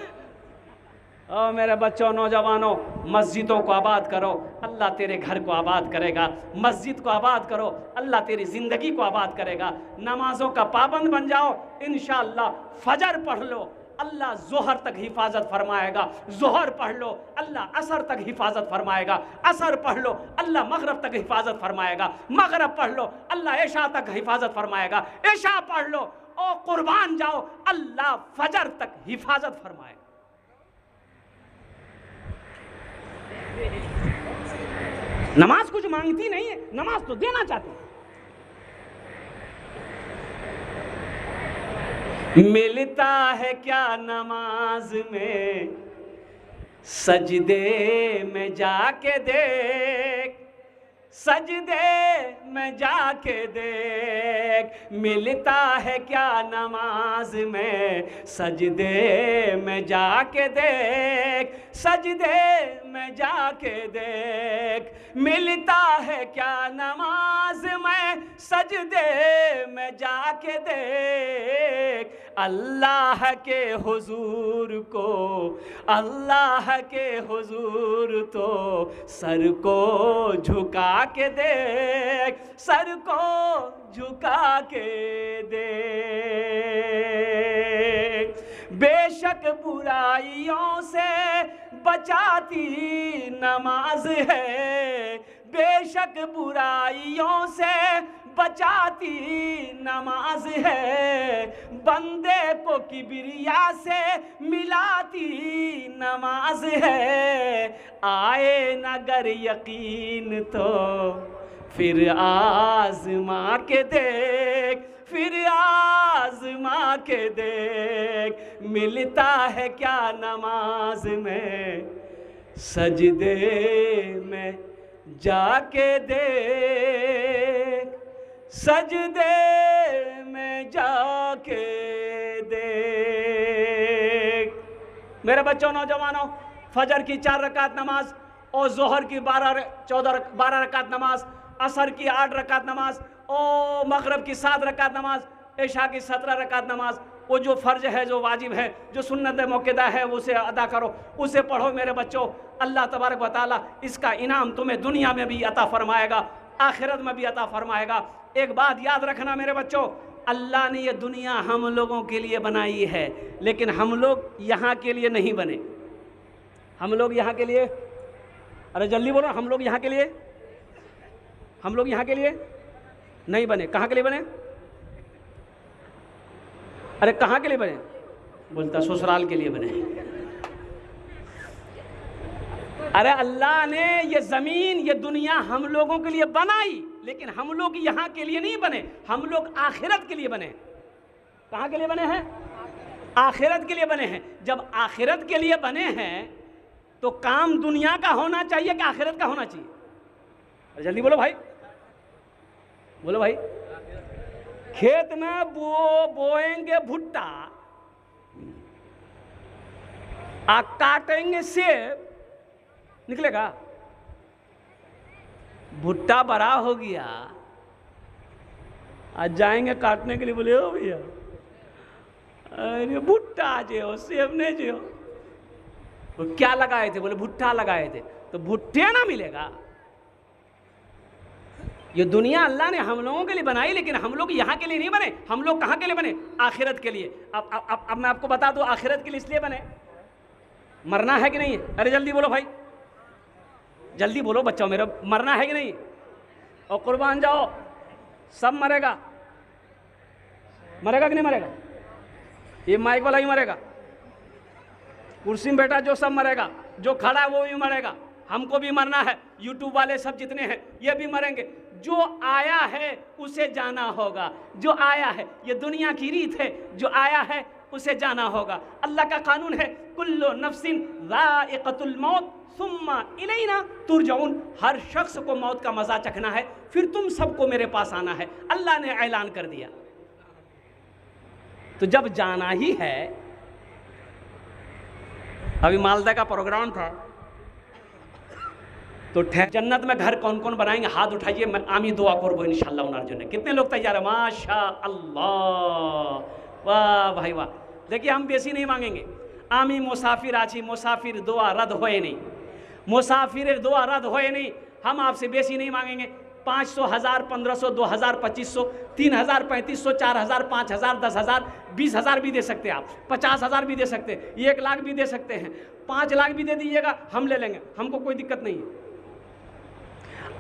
ओ मेरे बच्चों, नौजवानों, मस्जिदों को आबाद करो, अल्लाह तेरे घर को आबाद करेगा। मस्जिद को आबाद करो, अल्लाह तेरी ज़िंदगी को आबाद करेगा। नमाज़ों का पाबंद बन जाओ इंशाअल्लाह। फजर पढ़ लो, अल्लाह ज़ोहर तक हिफाजत फरमाएगा। ज़ोहर पढ़ लो, अल्लाह असर तक हिफाजत फरमाएगा। असर पढ़ लो, अल्लाह मगरब तक हिफाजत फरमाएगा। मगरब पढ़ लो, अल्लाह इशा तक हिफाजत फरमाएगा। इशा पढ़ लो और कुर्बान जाओ, अल्लाह फजर तक हिफाजत फरमाएगा। नमाज कुछ मांगती नहीं है, नमाज तो देना चाहती है। मिलता है क्या नमाज में, सजदे में जाके देख, सजदे में जाके देख। मिलता है क्या नमाज में, सजदे में जाके देख, सजदे में जाके देख। मिलता है क्या नमाज में, सजदे में जाके देख। अल्लाह के हुजूर को, अल्लाह के हुजूर तो सर को झुका के देख, सर को झुका के देख। बेशक बुराइयों से बचाती नमाज है, बेशक बुराइयों से बचाती नमाज है, बंदे को किबरिया से मिलाती नमाज है। आए नगर यकीन तो फिर आज़मा के देख, फिर आज़मा के देख, मिलता है क्या नमाज में, सजदे में जाके देख, सजदे में जाके देख। मेरे बच्चों, नौजवानों, फजर की 4 रकात नमाज और जोहर की 12 रकात नमाज, असर की 8 रकात नमाज और मगरिब की 7 रकात नमाज, इशा की 17 रकात नमाज, वो जो फ़र्ज है, जो वाजिब है, जो सुन्नत मौक़िदा है, उसे अदा करो, उसे पढ़ो मेरे बच्चों। अल्लाह तबारक व तआला इसका इनाम तुम्हें दुनिया में भी अता फरमाएगा, आखिरत में भी अता फरमाएगा। एक बात याद रखना मेरे बच्चों, अल्लाह ने ये दुनिया हम लोगों के लिए बनाई है, लेकिन हम लोग यहाँ के लिए नहीं बने। हम लोग यहाँ के लिए, अरे जल्दी बोलो, हम लोग यहाँ के लिए, हम लोग यहाँ के लिए नहीं बने। कहाँ के लिए बने? अरे कहाँ के लिए बने? बोलता ससुराल के लिए बने। अरे अल्लाह ने ये ज़मीन, ये दुनिया हम लोगों के लिए बनाई, लेकिन हम लोग यहाँ के लिए नहीं बने, हम लोग आखिरत के लिए बने। कहाँ के लिए बने हैं? आखिरत के लिए बने हैं। जब आखिरत के लिए बने हैं तो काम दुनिया का होना चाहिए कि आखिरत का होना चाहिए? अरे जल्दी बोलो भाई, बोलो भाई। खेत में बोएंगे भुट्टा, काटेंगे सेब, निकलेगा? भुट्टा बड़ा हो गया, आज जाएंगे काटने के लिए, बोले ओ भैया अरे भुट्टा जो सेब नहीं जो, तो क्या लगाए थे? बोले भुट्टा लगाए थे। तो भुट्टे ना मिलेगा। ये दुनिया अल्लाह ने हम लोगों के लिए बनाई, लेकिन हम लोग यहाँ के लिए नहीं बने। हम लोग कहाँ के लिए बने? आखिरत के लिए। अब मैं आपको बता दूँ, आखिरत के लिए इसलिए बने, मरना है कि नहीं? अरे जल्दी बोलो भाई, जल्दी बोलो बच्चों मेरा, मरना है कि नहीं? और कुर्बान जाओ, सब मरेगा। मरेगा कि नहीं मरेगा? ये माइक वाला ही मरेगा, कुर्सी में बैठा जो सब मरेगा, जो खड़ा है वो भी मरेगा, हमको भी मरना है, यूट्यूब वाले सब जितने हैं ये भी मरेंगे। जो आया है उसे जाना होगा, जो आया है, ये दुनिया की रीत है, जो आया है उसे जाना होगा। अल्लाह का कानून है, कुल्लु नफ्सिन ज़ाइक़तुल मौत सुम्मा इलैना तुरजऊन। हर शख्स को मौत का मज़ा चखना है, फिर तुम सबको मेरे पास आना है। अल्लाह ने ऐलान कर दिया, तो जब जाना ही है। अभी मालदा का प्रोग्राम था, तो जन्नत में घर कौन कौन बनाएंगे? हाथ उठाइए, मैं आमी दुआ करबो इंशाल्लाह उनार जन्नत। कितने लोग तैयार है? माशा अल्लाह, वाह भाई वाह। देखिए हम बेसी नहीं मांगेंगे, आमी मुसाफिर आछी, मुसाफिर दुआ रद्द होए नहीं, मुसाफिर दुआ रद्द होए नहीं। हम आपसे बेसी नहीं मांगेंगे। 500, 1000, 1500, 2000, 2500, 3000, 3500, 4000, 5000, 10,000, 20,000 भी दे सकते हैं आप, 50,000 भी दे सकते हैं, 1 लाख भी दे सकते हैं, 5 लाख भी दे दीजिएगा, हम ले लेंगे, हमको कोई दिक्कत नहीं है।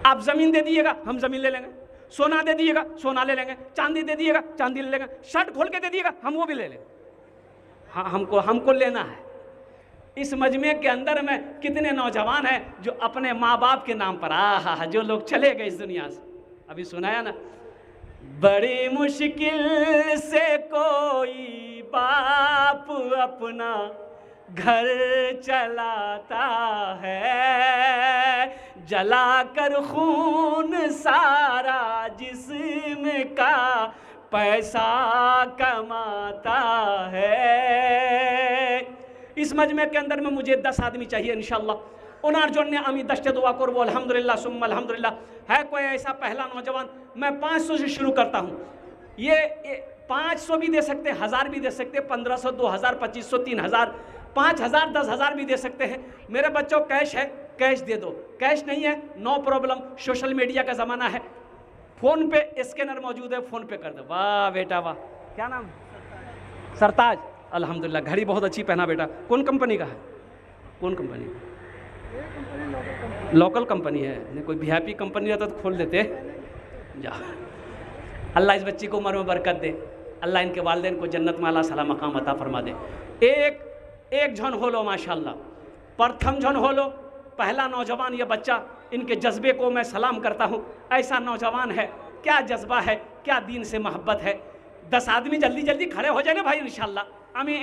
आप ज़मीन दे दीजिएगा, हम ज़मीन ले लेंगे। सोना दे दीजिएगा, सोना ले लेंगे। चांदी दे दीजिएगा, चांदी ले लेंगे। शर्ट खोल के दे दीजिएगा, हम वो भी ले लेंगे। हाँ, हमको लेना है। इस मजमे के अंदर में कितने नौजवान हैं जो अपने माँ बाप के नाम पर, आहा, जो लोग चले गए इस दुनिया से। अभी सुनाया ना, बड़ी मुश्किल से कोई बाप अपना घर चलाता है, जलाकर खून सारा जिस्म का पैसा कमाता है। इस मजमे के अंदर में मुझे 10 आदमी चाहिए इंशाअल्लाह। उनार जोड़ने अमी दश्ते दुआ करबो, अल्हम्दुलिल्लाह सुम्मा अल्हम्दुलिल्लाह। है कोई ऐसा पहला नौजवान? मैं 500 से शुरू करता हूँ। ये 500 भी दे सकते हैं, 1000 भी दे सकते हैं, 1500, 2000, 2500, 3000, 5000, 10,000 भी दे सकते हैं। मेरे बच्चों कैश है, कैश दे दो, कैश नहीं है नो प्रॉब्लम, सोशल मीडिया का ज़माना है, फ़ोन पे स्कैनर मौजूद है, फ़ोन पे कर दो। वाह बेटा वाह, क्या नाम? सरताज, अल्हम्दुलिल्लाह। घड़ी बहुत अच्छी पहना बेटा। कौन कंपनी का है? कौन कंपनी? लोकल कंपनी है, नहीं कोई वीआईपी कंपनी रहता तो खोल देते। जा, अल्लाह इस बच्ची को उम्र में बरकत दे, अल्लाह इनके वालिदैन को जन्नत में अल्लाह सला मकाम अता फरमा दे। एक झन हो लो माशाल्लाह, प्रथम झन हो लो, पहला नौजवान ये बच्चा, इनके जज्बे को मैं सलाम करता हूँ। ऐसा नौजवान है, क्या जज्बा है, क्या दीन से मोहब्बत है। 10 आदमी जल्दी जल्दी खड़े हो जाए ना भाई इंशाल्लाह। हमें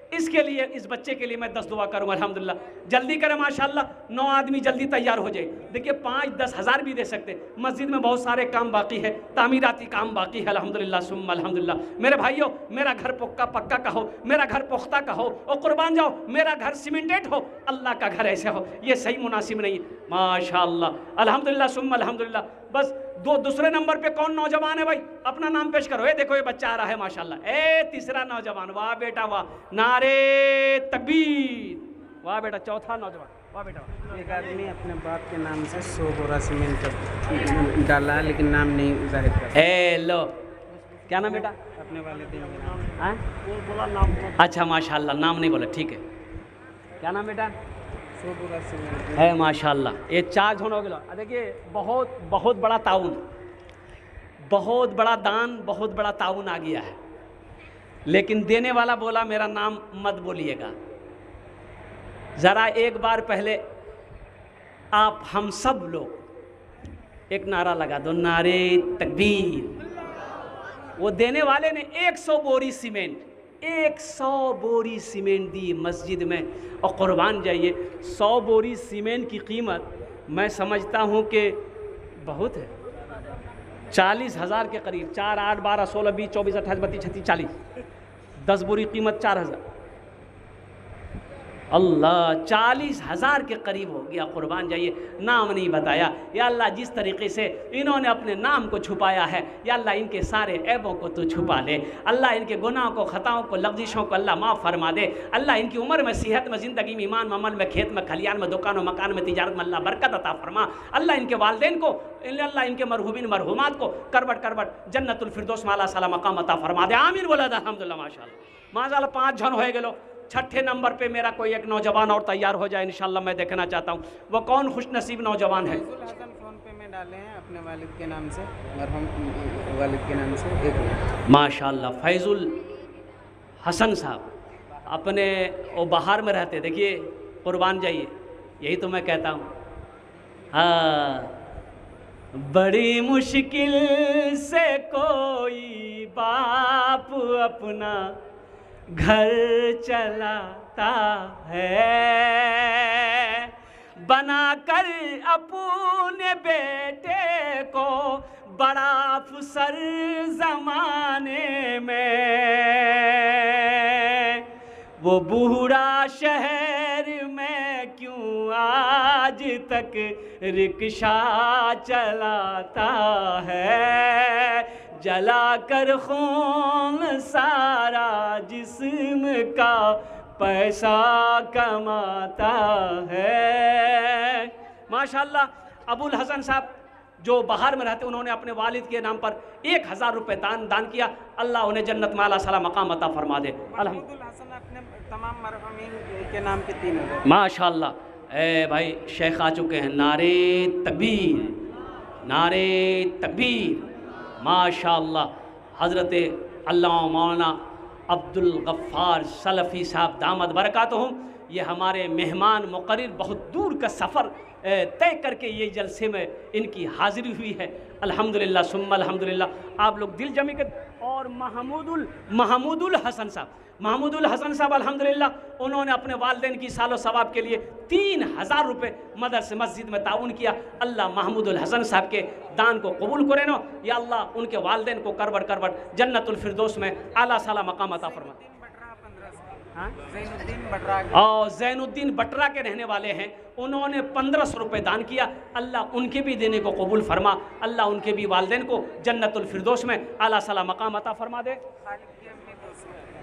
इसके लिए, इस बच्चे के लिए मैं 10 दुआ करूँगा अल्हम्दुलिल्लाह। जल्दी करें माशाल्लाह, 9 आदमी जल्दी तैयार हो जाए। देखिए 5-10 हज़ार भी दे सकते। मस्जिद में बहुत सारे काम बाकी है, तामीराती काम बाकी है अल्हम्दुलिल्लाह सुम्मा अल्हम्दुलिल्लाह। मेरे भाइयों, मेरा घर पक्का का हो, मेरा घर पुख्ता का हो, और कुर्बान जाओ मेरा घर सीमेंटेड हो, अल्लाह का घर ऐसे हो, ये सही मुनासिब नहीं है। माशाल्लाह अल्हम्दुलिल्लाह सुम्मा अल्हम्दुलिल्लाह। बस दूसरे नंबर पे कौन नौजवान है भाई? अपना नाम पेश करो। ये देखो ये बच्चा आ रहा है माशाल्लाह। तीसरा नौजवान, वाह बेटा वाह, नारे तकबीर। वाह बेटा चौथा नौजवान, वाह बेटा वाह। एक आदमी अपने बाप के नाम से 100 बोरा सीमेंट डाला लेकिन नाम नहीं जाहिर कर। हेलो, क्या नाम बेटा? अपने वालिदैन के नाम। हाँ वो बोला नाम। अच्छा माशाल्लाह, नाम नहीं बोला, ठीक है। क्या नाम बेटा? 100 बोरा सीमेंट है माशाल्लाह। ये 4 झोन हो गया। देखिए बहुत बड़ा ताउन, बहुत बड़ा दान, बहुत बड़ा ताउन आ गया है। लेकिन देने वाला बोला मेरा नाम मत बोलिएगा। ज़रा एक बार पहले आप हम सब लोग एक नारा लगा दो, नारे तकबीर। वो देने वाले ने 100 बोरी सीमेंट, 100 बोरी सीमेंट दी मस्जिद में। और कुर्बान जाइए, 100 बोरी सीमेंट की कीमत मैं समझता हूँ कि बहुत है, 40,000 के करीब। 4, 8, 12, 16, 20, 24, 28, 32, 36, 40, 10 बोरी कीमत 4,000। अल्लाह, 40,000 के करीब हो गया। कुर्बान जाइए, नाम नहीं बताया। या अल्लाह, जिस तरीके से इन्होंने अपने नाम को छुपाया है, या अल्लाह इनके सारे ऐबों को तो छुपा ले। अल्लाह इनके गुनाहों को, खताओं को, लफ्ज़िशों को अल्लाह माफ़ फरमा दे। अल्लाह इनकी उम्र में, सेहत में, ज़िंदगी में, ईमान में, अमल में, खेत में, खलियान में, दुकानों मकान में, तिजारत में अल्लाह बरकत अता फरमा। अल्लाह इनके वालिदैन को, अल्लाह इनके मरहूमिन मरहूमात को करबट जन्नतुल फिरदौस में अल्लाह सला मकाम अता फरमा दे। आमीन बोला अल्हम्दुलिल्लाह माशाअल्लाह। माशाअल्लाह 5 जन हो गए। छठे नंबर पे मेरा कोई एक नौजवान और तैयार हो जाए इंशाल्लाह, मैं देखना चाहता हूँ वो कौन खुश नसीब नौजवान है। फ़ोन पे में डाले हैं अपने वालिद के नाम से, मरहूम वालिद के नाम से 1 लाख। माशाल्लाह। फैजुल हसन साहब अपने वो बाहर में रहते, देखिए कुर्बान जाइए, यही तो मैं कहता हूँ। हाँ, बड़ी मुश्किल से कोई बाप अपना घर चलाता है, बनाकर अपने बेटे को बड़ा अफसर ज़माने में। वो बूढ़ा शहर में क्यों आज तक रिक्शा चलाता है, जला कर खून सारा जिस्म का पैसा कमाता है। माशाल्लाह। अबुल हसन साहब जो बाहर में रहते, उन्होंने अपने वालिद के नाम पर 1,000 रुपये दान किया। अल्लाह उन्हें जन्नत में आला सला मकाम अता फरमा दे। अल्हम्दुलिल्लाह। अपने तमाम मरहूमीन के नाम पे 3,000 माशाल्लाह। ए भाई शेख आ चुके हैं, नारे तकबीर, नारे तकबीर। माशाअल्लाह। हज़रत अल्लामा मौलाना अब्दुल गफ़्फ़ार सलफ़ी साहब दामद बरकातुहुम, ये हमारे मेहमान मुक़र्रिर, बहुत दूर का सफ़र तय करके ये जलसे में इनकी हाज़िरी हुई है। अल्हम्दुलिल्लाह सुम्मा अल्हम्दुलिल्लाह। आप लोग दिल जमी कर। और महमूदुल हसन साहब अल्हम्दुलिल्लाह, उन्होंने अपने वालिदैन की सालो सवाब के लिए 3,000 रुपये मदरसे मस्जिद में ताउन किया। अल्लाह महमूदुल हसन साहब के दान को कबूल करे नो। या अल्लाह उनके वालिदैन को करबट जन्नतुल फिरदौस में आला साला मकाम अता फरमा। हाँ, बटरा के। और जैनुद्दीन बटरा के रहने वाले हैं, उन्होंने 1500 रुपये दान किया। अल्लाह उनके भी देने को कबूल फरमा, अल्लाह उनके भी वालिदैन को जन्नतुल फिरदौस में आला सला मकाम अता फरमा दे।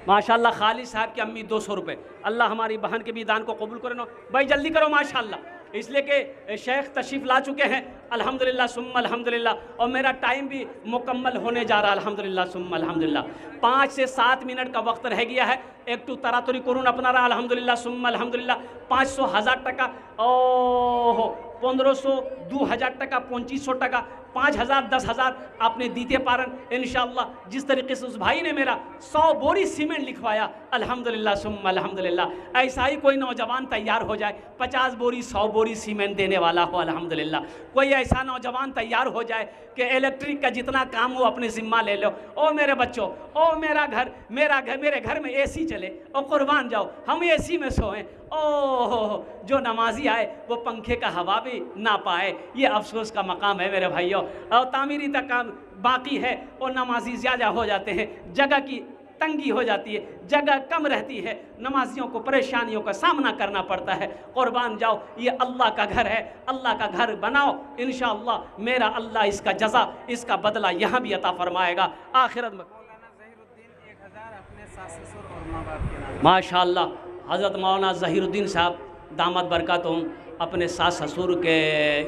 माशाल्लाह खालिद साहब की अम्मी 200 रुपये, अल्लाह हमारी बहन के भी दान को कबूल करो। भाई जल्दी करो माशाल्लाह, इसलिए कि शेख तशरीफ़ ला चुके हैं अल्हम्दुलिल्लाह सुम्मा अल्हम्दुलिल्लाह, और मेरा टाइम भी मुकम्मल होने जा रहा है अल्हम्दुलिल्लाह सुम्मा अल्हम्दुलिल्लाह। 5 से 7 मिनट का वक्त रह गया है। एक टू तरातुरी करून अपना रहा अल्हम्दुलिल्लाह सुम्मा अल्हम्दुलिल्लाह। 500 1000 टका, ओह 1500 2000 टका, 2500 टका, 5000 10,000 आपने दीते पारन इंशाअल्लाह। जिस तरीके से उस भाई ने मेरा 100 बोरी सीमेंट लिखवाया अल्हम्दुलिल्लाह सुम्मा अल्हम्दुलिल्लाह, ऐसा ही कोई नौजवान तैयार हो जाए 50 बोरी 100 बोरी सीमेंट देने वाला हो अल्हम्दुलिल्लाह। कोई ऐसा नौजवान तैयार हो जाए कि इलेक्ट्रिक का जितना काम हो अपने ज़िम्मा ले लो। ओ मेरे बच्चों, ओ मेरा घर मेरे घर में एसी चले, ओ कुर्बान जाओ हम एसी में सोएं। ओह जो नमाजी आए वो पंखे का हवा भी ना पाए, ये अफसोस का मकाम है मेरे भाइयों। और तामीरी तक काम बाकी है और नमाजी ज़्यादा हो जाते हैं, जगह की तंगी हो जाती है, जगह कम रहती है, नमाजियों को परेशानियों का सामना करना पड़ता है। कुर्बान जाओ, ये अल्लाह का घर है, अल्लाह का घर बनाओ, इंशाअल्लाह मेरा अल्लाह इसका जज़ा इसका बदला यहाँ भी अता फरमाएगा आखिरत में। मौलाना ज़हीरुद्दीन 1000 अपने सास ससुर और माँ बाप के नाम। माशाअल्लाह हज़रत मौलाना ज़हीरुद्दीन साहब दामद बरकतहुम अपने सास ससुर के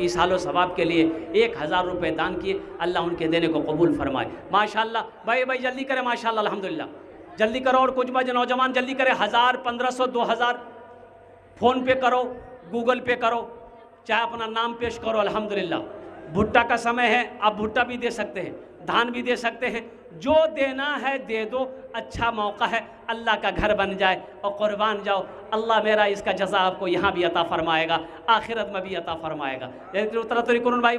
इसालो सवाब के लिए 1000 रुपये दान किए, अल्लाह उनके देने को कबूल फरमाए माशाअल्लाह। भाई जल्दी करें माशाअल्लाह अल्हम्दुलिल्लाह, जल्दी करो। और कुछ बजे नौजवान जल्दी करें, 1000 1500 2000 फ़ोन पे करो, गूगल पे करो, चाहे अपना नाम पेश करो अल्हम्दुलिल्लाह। भुट्टा का समय है, आप भुट्टा भी दे सकते हैं, धान भी दे सकते हैं, जो देना है दे दो, अच्छा मौका है, अल्लाह का घर बन जाए और कुर्बान जाओ। अल्लाह मेरा इसका जज़ा आपको यहाँ भी अता फरमाएगा, आखिरत में भी अता फरमाएगा। तरह करून भाई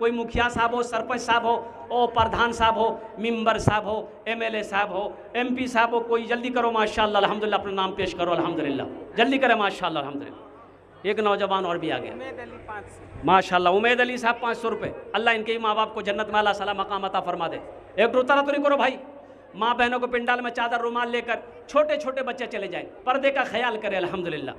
कोई मुखिया साहब हो, सरपंच साहब हो, ओ प्रधान साहब हो, मेंबर साहब हो, MLA साहब हो, MP साहब हो, कोई जल्दी करो माशाअल्लाह अल्हम्दुलिल्लाह, अपना नाम पेश करो अल्हम्दुलिल्लाह, जल्दी करें माशाअल्लाह अल्हम्दुलिल्लाह। एक नौजवान और भी आ गया उम्मीद अली 500 माशाअल्लाह, उमैद अली साहब 500 रुपये, अल्लाह इनके माँ बाप को जन्नत में अल्लाह सला मकाम अता फरमा दे। एक तरह करो भाई, माँ बहनों को पिंडाल में चादर रुमाल लेकर छोटे छोटे बच्चे चले जाएं, पर्दे का ख्याल करें अल्हम्दुलिल्लाह।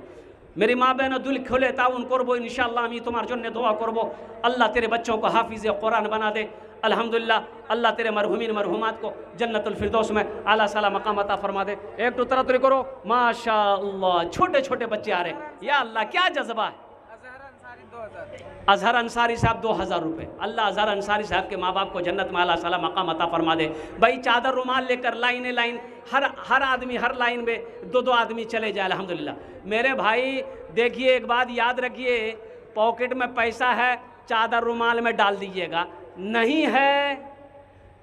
मेरी माँ बहनों दिल खोले ताउन करबो इंशाअल्लाह, আমি তোমার জন্য দোয়া করব, अल्लाह तेरे बच्चों को हाफिज़ कुरान बना दे अल्हम्दुलिल्लाह। अल्लाह तेरे मरहुमीन मरहुमात को जन्नतुल फिरदौस में आला साला मकाम अता फरमा दे। एक तो तरह करो माशाअल्लाह, छोटे छोटे बच्चे आ रहे हैं, या अल्लाह क्या जज्बा है। अजहर अंसारी साहब 2000 रुपये, अल्लाह अजहर अंसारी साहब के माँ बाप को जन्नत में अल्लाह साला मकाम अता फरमा दे। भाई चादर रुमाल लेकर लाइन हर आदमी हर लाइन में 2 आदमी चले जाए अल्हम्दुलिल्लाह। मेरे भाई देखिए, एक बात याद रखिए, पॉकेट में पैसा है चादर रुमाल में डाल दीजिएगा, नहीं है,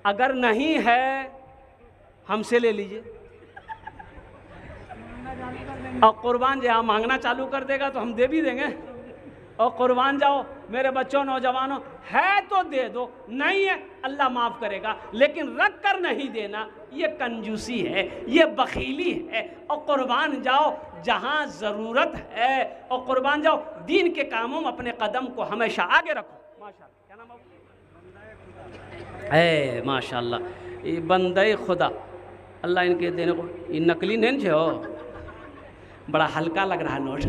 अगर नहीं है हमसे ले लीजिए। और कुर्बान जहाँ मांगना चालू कर देगा तो हम दे भी देंगे। और कुर्बान जाओ मेरे बच्चों नौजवानों, है तो दे दो, नहीं है अल्लाह माफ़ करेगा, लेकिन रख कर नहीं देना ये कंजूसी है, ये बखीली है। और कुर्बान जाओ जहाँ ज़रूरत है, और कुर्बान जाओ दीन के कामों में अपने कदम को हमेशा आगे रखो। माशाअल्लाह, क्या नाम है? माशाअल्लाह, ये बंदे खुदा, अल्लाह इनके देने को, ये नकली नहीं हो, बड़ा हल्का लग रहा है नोट,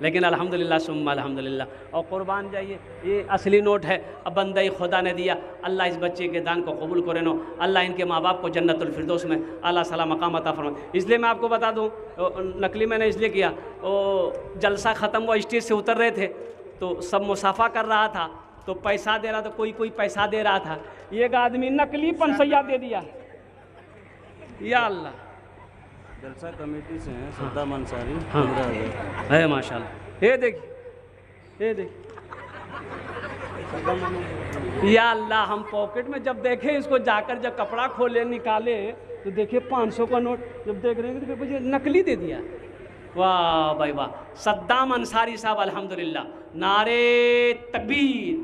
लेकिन अल्हम्दुलिल्लाह सुम्मा अल्हम्दुलिल्लाह। और कुर्बान जाइए, ये असली नोट है, अब बंदे खुदा ने दिया, अल्लाह इस बच्चे के दान को कबूल करे नो, अल्लाह इनके माँ बाप को जन्नतुल फिरदौस में आला सला मकाम अता फरमाए। इसलिए मैं आपको बता दूँ, नकली मैंने इसलिए किया, वो जलसा ख़त्म हुआ, स्टेज से उतर रहे थे तो सब मुसाफा कर रहा था, तो पैसा दे रहा था, कोई पैसा दे रहा था, एक आदमी नकली पंसैया दे दिया, या अल्लाह। जलसा कमेटी से हैं सद्दाम अंसारी। हाँ है माशाल्लाह, ये देखिए, ये देखिए, या अल्लाह। हम पॉकेट में जब देखे इसको, जाकर जब कपड़ा खोले निकाले तो देखे 500 का नोट, जब देख रहे हैं तो मुझे नकली दे दिया। वाह भाई वाह, सद्दाम अंसारी साहब अल्हम्दुलिल्लाह, नारे तकबीर,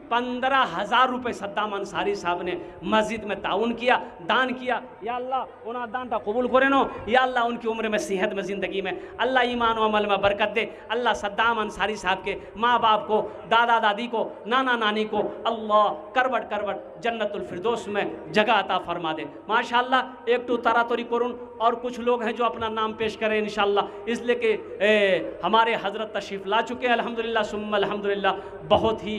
15,000 रुपये सद्दाम अंसारी साहब ने मस्जिद में ताउन किया, दान किया। या अल्लाह उन्हें दान का कबूल करे नो, या अल्लाह उनकी उम्र में, सेहत में, ज़िंदगी में अल्लाह ईमान और अमल में बरकत दे। अल्लाह सद्दाम अंसारी साहब के माँ बाप को, दादा दादी को, नाना नानी को अल्लाह करवट करवट जन्नतुल फिरदौस में जगह अता फरमा दे। माशाअल्लाह एक तो तरातरी करुन और कुछ लोग हैं जो अपना नाम पेश करें इंशाअल्लाह, इसलिए कि हमारे हज़रत तशरीफ़ ला चुके हैं अल्हम्दुलिल्लाह सुम्मा अल्हम्दुलिल्लाह। बहुत ही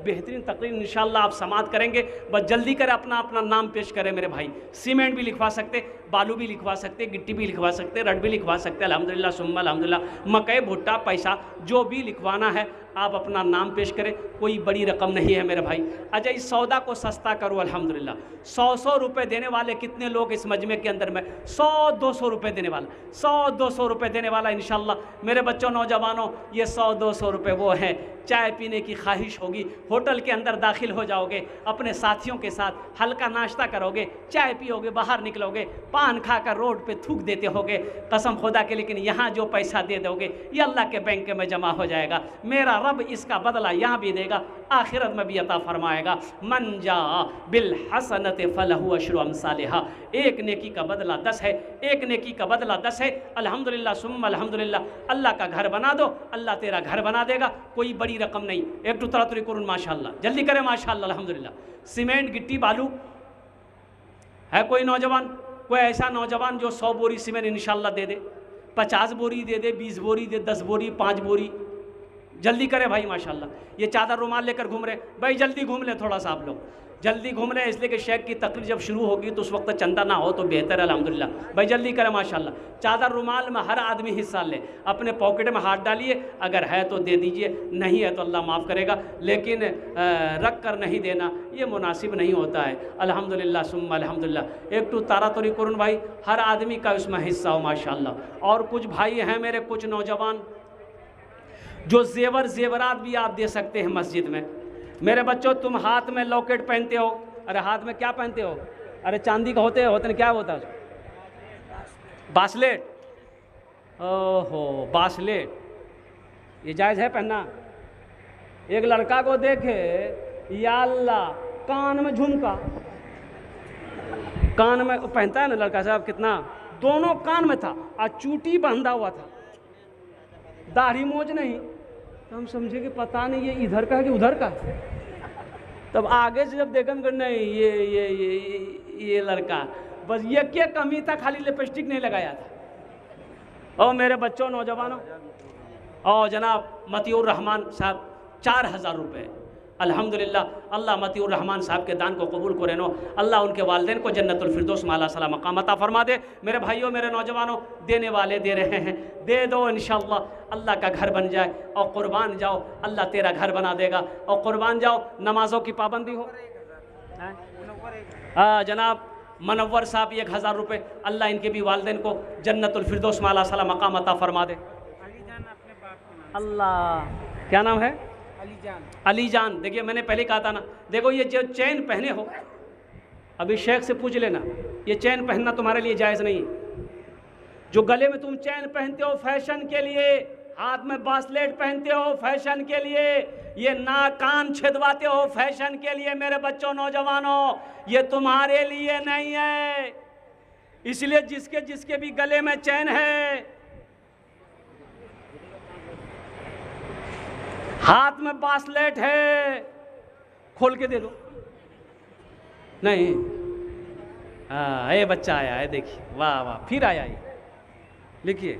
बेहतरीन तकरीर इंशाअल्लाह आप समाअत करेंगे। बस जल्दी करें, अपना अपना नाम पेश करें मेरे भाई। सीमेंट भी लिखवा सकते, बालू भी लिखवा सकते, गिट्टी भी लिखवा सकते, रड भी लिखवा सकते अल्हम्दुलिल्लाह सुम्मा अल्हम्दुलिल्लाह। मकई भुट्टा पैसा जो भी लिखवाना है आप अपना नाम पेश करें, कोई बड़ी रकम नहीं है मेरे भाई। अच्छा इस सौदा को सस्ता करो अल्हम्दुलिल्लाह। 100 रुपये देने वाले कितने लोग इस मजमे के अंदर में? 100-200 रुपये देने वाला, 100-200 रुपये देने वाला इंशाअल्लाह। मेरे बच्चों नौजवानों, ये 100-200 रुपये वो हैं, चाय पीने की ख्वाहिश होगी, होटल के अंदर दाखिल हो जाओगे, अपने साथियों के साथ हल्का नाश्ता करोगे, चाय पियोगे, बाहर निकलोगे, पान खाकर रोड पे थूक देते होगे कसम खुदा के, लेकिन यहाँ जो पैसा दे दोगे ये अल्लाह के बैंक में जमा हो जाएगा। मेरा रब इसका बदला यहाँ भी देगा, आखिरत में भी अता फरमाएगा। मन जा बिल हसनत फलहु अशरु अमसालिहा। एक नेकी का बदला 10 है, एक नेकी का बदला 10 है। अल्हम्दुलिल्लाह सुम्मा अल्हम्दुलिल्लाह। अल्लाह का घर बना दो, अल्लाह तेरा घर बना देगा, कोई बड़ी रकम नहीं। एक तो तरातुरी करुन माशाअल्लाह, जल्दी करें माशाअल्लाह अल्हम्दुलिल्लाह। सीमेंट गिट्टी बालू है कोई नौजवान, कोई ऐसा नौजवान जो 100 बोरी सीमेंट इंशाअल्लाह दे दे, 50 बोरी दे दे, 20 बोरी दे, 10 बोरी, 5 बोरी, जल्दी करें भाई माशाअल्लाह। ये चादर रुमाल लेकर घूम रहे भाई, जल्दी घूम ले, थोड़ा सा आप लोग जल्दी घूम रहे, इसलिए कि शेख की तकरीर जब शुरू होगी तो उस वक्त चंदा ना हो तो बेहतर है अल्हम्दुलिल्लाह। भाई जल्दी करें माशाअल्लाह। चादर रुमाल में हर आदमी हिस्सा ले, अपने पॉकेट में हाथ डालिए, अगर है तो दे दीजिए, नहीं है तो अल्लाह माफ़ करेगा, लेकिन रख कर नहीं देना ये मुनासिब नहीं होता है। अल्हम्दुलिल्लाह सुम्मा अल्हम्दुलिल्लाह। एक तो तारातुरी करुन भाई, हर आदमी का उसमें हिस्सा हो माशाअल्लाह। और कुछ भाई हैं मेरे, कुछ नौजवान जो जेवरात भी आप दे सकते हैं मस्जिद में। मेरे बच्चों तुम हाथ में लॉकेट पहनते हो, अरे हाथ में क्या पहनते हो? अरे चांदी का होते हैं क्या होता है? बासलेट। ओहो बासलेट, ये जायज़ है पहनना? एक लड़का को देखे या अल्लाह कान में झुमका, कान में पहनता है ना लड़का साहब, कितना दोनों कान में था और चूटी बांधा हुआ था, दाढ़ी मोज नहीं, तो हम समझे कि पता नहीं ये इधर का है कि उधर का है। तब आगे से जब देखन कर नहीं ये लड़का, बस ये क्या कमी था, खाली लिपस्टिक नहीं लगाया था। और मेरे बच्चों नौजवानों, और जनाब मतिउर रहमान साहब 4,000 रुपये अल्हम्दुलिल्लाह। अल्लाह मतिउर रहमान साहब के दान को कबूल करे नो, अल्लाह उनके वालिदैन को जन्नतुल फिरदौस माला सला मकाम अता फरमा दे। मेरे भाइयों मेरे नौजवानों, देने वाले दे रहे हैं, दे दो इंशाअल्लाह अल्लाह का घर बन जाए। और कुर्बान जाओ, अल्लाह तेरा घर बना देगा। और कुर्बान जाओ, नमाजों की पाबंदी हो। जनाब मनव्वर साहब 1,000 रुपये, अल्लाह इनके भी वालिदैन को जन्नतुल फिरदौस माला सला मकाम अता फरमा दे। अल्लाह क्या नाम है? अली जान। देखिए मैंने पहले कहा था ना, देखो ये जो चैन पहने हो, अभी शेख से पूछ लेना, ये चैन पहनना तुम्हारे लिए जायज़ नहीं है। जो गले में तुम चैन पहनते हो फैशन के लिए, हाथ में बासलेट पहनते हो फैशन के लिए, ये नाक कान छिदवाते हो फैशन के लिए, मेरे बच्चों नौजवानों ये तुम्हारे लिए नहीं है। इसलिए जिसके जिसके भी गले में चैन है, हाथ में बासलेट है, खोल के दे दो। नहीं ये बच्चा आया है, देखिए वाह वाह, फिर आया ये, लिखिए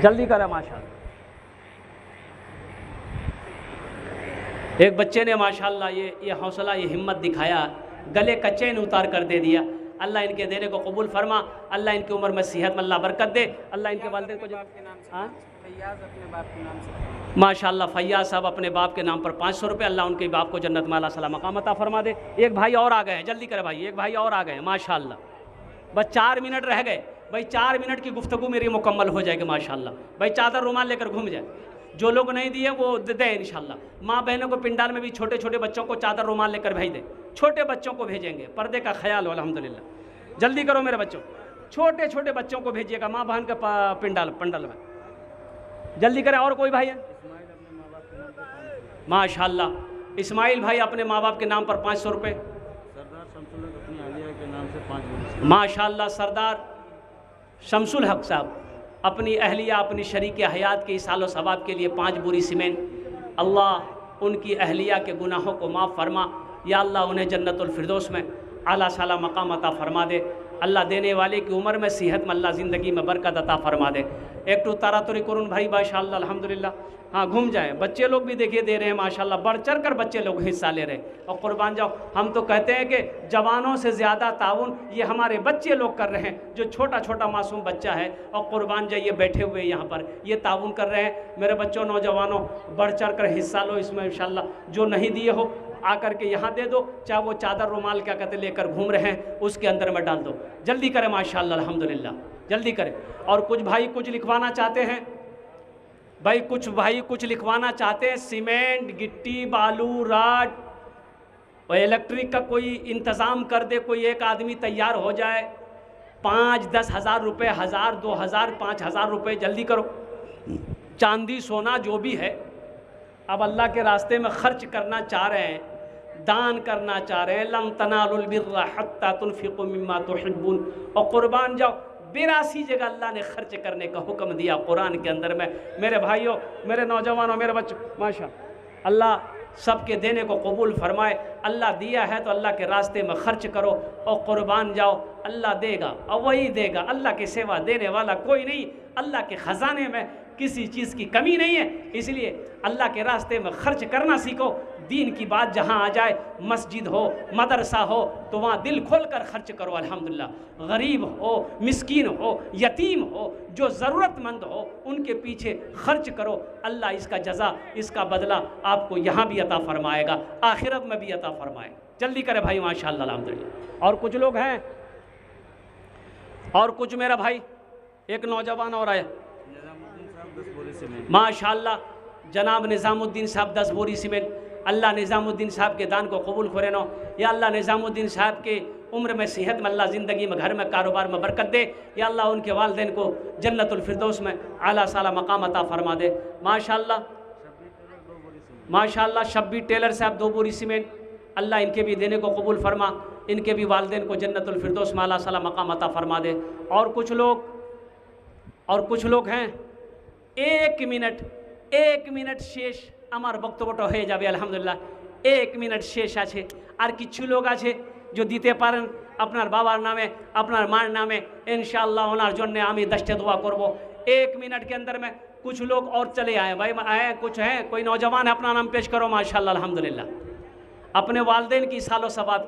जल्दी करें माशाल्लाह। एक बच्चे ने माशाल्लाह ये हौसला, ये हिम्मत दिखाया, गले का चैन उतार कर दे दिया। अल्लाह इनके देने को कबूल फरमा, अल्लाह इनकी उम्र में सेहत में अल्लाह बरकत दे, अल्लाह इनके वालिदैन को फैयाज अपने बाप के नाम से माशाल्लाह फैयाज साहब अपने बाप के नाम पर 500 रुपये, अल्लाह उनके बाप को जन्नत में अल्लाह सला मकाम अता फरमा दे। एक भाई और आ गए हैं, जल्दी करें भाई, एक भाई और आ गए हैं माशाल्लाह। बस 4 मिनट रह गए भाई, 4 मिनट की गुफ्तगू मेरी मुकम्मल हो जाएगी माशाल्लाह। भाई चादर रुमाल लेकर घूम जाए, जो लोग नहीं दिए वो दे इंशाल्लाह। माँ बहनों को पिंडाल में भी छोटे छोटे बच्चों को चादर रुमाल लेकर भेज दे, छोटे बच्चों को भेजेंगे, पर्दे का ख्याल हो अल्हम्दुलिल्लाह। जल्दी करो मेरे बच्चों, छोटे छोटे बच्चों को भेजिएगा माँ बहन के पंडाल में, जल्दी करें। और कोई भाई है? माशाल्लाह। इस्माइल भाई अपने माँ बाप के नाम पर 500 रुपये। सरदार शमसुल हक अपनी अहलिया के नाम से 5 बोरी। माशाल्लाह। सरदार शमसुल हक साहब अपनी अहलिया अपनी शरीक हयात के इसालो सवाब के लिए 5 बोरी सीमेंट। अल्लाह उनकी अहलिया के गुनाहों को माफ़ फरमा। या अल्लाह उन्हें जन्नतुल फिरदौस में आला साला मकाम अता फरमा दे। अल्लाह देने वाले की उम्र में सेहत में अल्लाह ज़िंदगी में बरकत अता फरमा दे। एक तो तारातुरी करुण भाई माशाल्लाह अल्हम्दुलिल्लाह। हाँ, घूम जाए। बच्चे लोग भी देखिए दे रहे हैं माशाल्लाह, बढ़ चढ़ कर बच्चे लोग हिस्सा ले रहे हैं। और कुर्बान जाओ, हम तो कहते हैं कि जवानों से ज़्यादा ताउन ये हमारे बच्चे लोग कर रहे हैं, जो छोटा छोटा मासूम बच्चा है। और कुर्बान जाइए बैठे हुए यहाँ पर ये ताउन कर रहे हैं। मेरे बच्चों, नौजवानों, बढ़ चढ़ कर हिस्सा लो इसमें इंशाल्लाह। जो नहीं दिए हो आकर के यहाँ दे दो, चाहे वो चादर रुमाल क्या कहते लेकर घूम रहे हैं उसके अंदर में डाल दो। जल्दी करें माशाल्लाह अल्हम्दुलिल्लाह, जल्दी करें। और कुछ भाई कुछ लिखवाना चाहते हैं, भाई कुछ भाई कुछ लिखवाना चाहते हैं, सीमेंट गिट्टी बालू राड और इलेक्ट्रिक का कोई इंतज़ाम कर दे, कोई एक आदमी तैयार हो जाए। 5-10 हज़ार रुपये, 1000 2000 5000 रुपये जल्दी करो। चांदी सोना जो भी है अब अल्लाह के रास्ते में खर्च करना चाह रहे हैं, दान करना चाह रहे हैं। लन तनालुल बिर्रा हत्ता तुनफिकू मिम्मा तुहिब्बून। और कुर्बान जाओ, 82 जगह अल्लाह ने खर्च करने का हुक्म दिया कुरान के अंदर में। मेरे भाइयों, मेरे नौजवानों, मेरे बच्चों, माशा अल्लाह सबके देने को कबूल फरमाए। अल्लाह दिया है तो अल्लाह के रास्ते में खर्च करो और कुर्बान जाओ, अल्लाह देगा और वही देगा। अल्लाह की सेवा देने वाला कोई नहीं। अल्लाह के ख़जाने में किसी चीज़ की कमी नहीं है, इसलिए अल्लाह के रास्ते में खर्च करना सीखो। दीन की बात जहाँ आ जाए, मस्जिद हो मदरसा हो तो वहाँ दिल खोल कर खर्च करो अल्हम्दुलिल्लाह। गरीब हो, मिस्कीन हो, यतीम हो, जो ज़रूरतमंद हो, उनके पीछे खर्च करो। अल्लाह इसका जज़ा, इसका बदला आपको यहाँ भी अता फरमाएगा, आखिरत में भी अता फरमाएगा। जल्दी करे भाई माशाअल्लाह अल्हम्दुलिल्लाह। और कुछ लोग हैं, और कुछ मेरा भाई एक नौजवान और आया माशाअल्लाह, जनाब निज़ामुद्दीन साहब 10 बोरी सीमेंट। अल्लाह निज़ामुद्दीन साहब के दान को कबूल करे नो। या अल्लाह निज़ामुद्दीन साहब के उम्र में सेहत में अल्लाह ज़िंदगी में घर में कारोबार में बरकत दे। या अल्लाह उनके वालिदैन को जन्नतुल फिरदौस में आला साला मकाम अता फरमा दे। माशाअल्लाह माशाअल्लाह। शब्बी टेलर साहब 2 बोरी सीमेंट। अल्लाह इनके भी देने को कबूल फरमा, इनके भी वालिदैन को जन्नतुल फिरदौस में आला साला मकाम अता फरमा दे। और कुछ लोग हैं, 1 मिनट शेष আমার বক্তব্যটা হয়ে যাবে আলহামদুলিল্লাহ। 1 মিনিট শেষ আছে। আর কিছু লোক আছে जो দিতে পারেন আপনার বাবার নামে, আপনার মার নামে, इंशाअल्लाह ওনার জন্য আমি 10টা दुआ করব। 1 मिनट के अंदर में कुछ लोग और चले आए भाई, आए कुछ हैं, कोई नौजवान है, अपना नाम पेश करो माशाअल्लाह अल्हम्दुलिल्लाह। अपने वालिदैन की सालो सवाब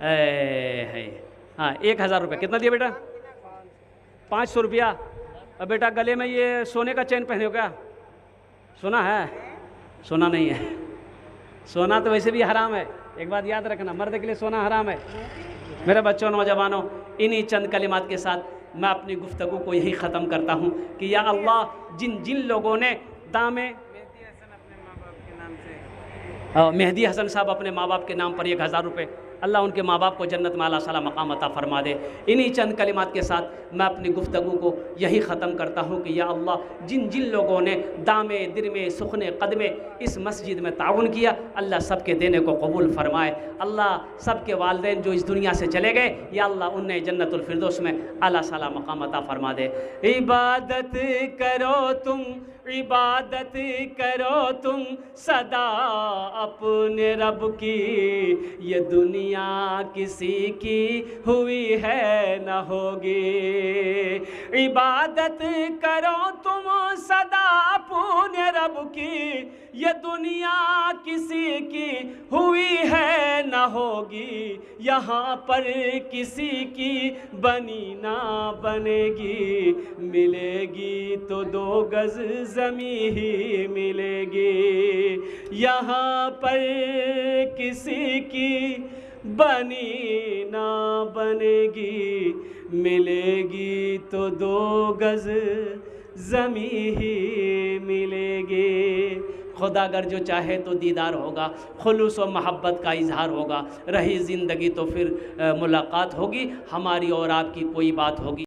है। हाँ, 1000 रुपये। कितना दिया बेटा? 500 रुपया। अब बेटा गले में ये सोने का चेन पहने हो क्या? सोना है? सोना नहीं है। सोना तो वैसे भी हराम है, एक बात याद रखना, मर्द के लिए सोना हराम है। मेरे बच्चों, नौजवानों, इन्हीं चंद कलिमात के साथ मैं अपनी गुफ्तगू को यही ख़त्म करता हूँ कि या अल्लाह, जिन लोगों ने दामे मेहदी हसन साहब अपने माँ बाप के नाम पर 1000 रुपये, अल्लाह उनके माँ बाप को जन्नत में आला साला मकाम अता फरमा दे। इन्हीं चंद कलिमात के साथ मैं अपनी गुफ्तगू को यही ख़त्म करता हूँ कि या अल्लाह, जिन लोगों ने दामे दिरमे सुखने कदमे इस मस्जिद में ताउन किया, अल्लाह सबके देने को कबूल फरमाए। अल्लाह सबके वालिदैन जो इस दुनिया से चले गए, या अल्लाह उन्हें जन्नतुल फिरदौस में आला साला मकाम अता फरमा दे। इबादत करो तुम, इबादत करो तुम सदा अपने रब की, ये दुनिया किसी की हुई है न होगी। इबादत करो तुम सदा अपने रब की, ये दुनिया किसी की हुई है न होगी। यहाँ पर किसी की बनी ना बनेगी, मिलेगी तो 2 गज ज़मी ही मिलेगी। यहाँ पर किसी की बनी ना बनेगी, मिलेगी तो 2 गज ज़मी ही मिलेगी। खुदा अगर जो चाहे तो दीदार होगा, खुलूस व मोहब्बत का इजहार होगा, रही ज़िंदगी तो फिर मुलाकात होगी, हमारी और आपकी कोई बात होगी।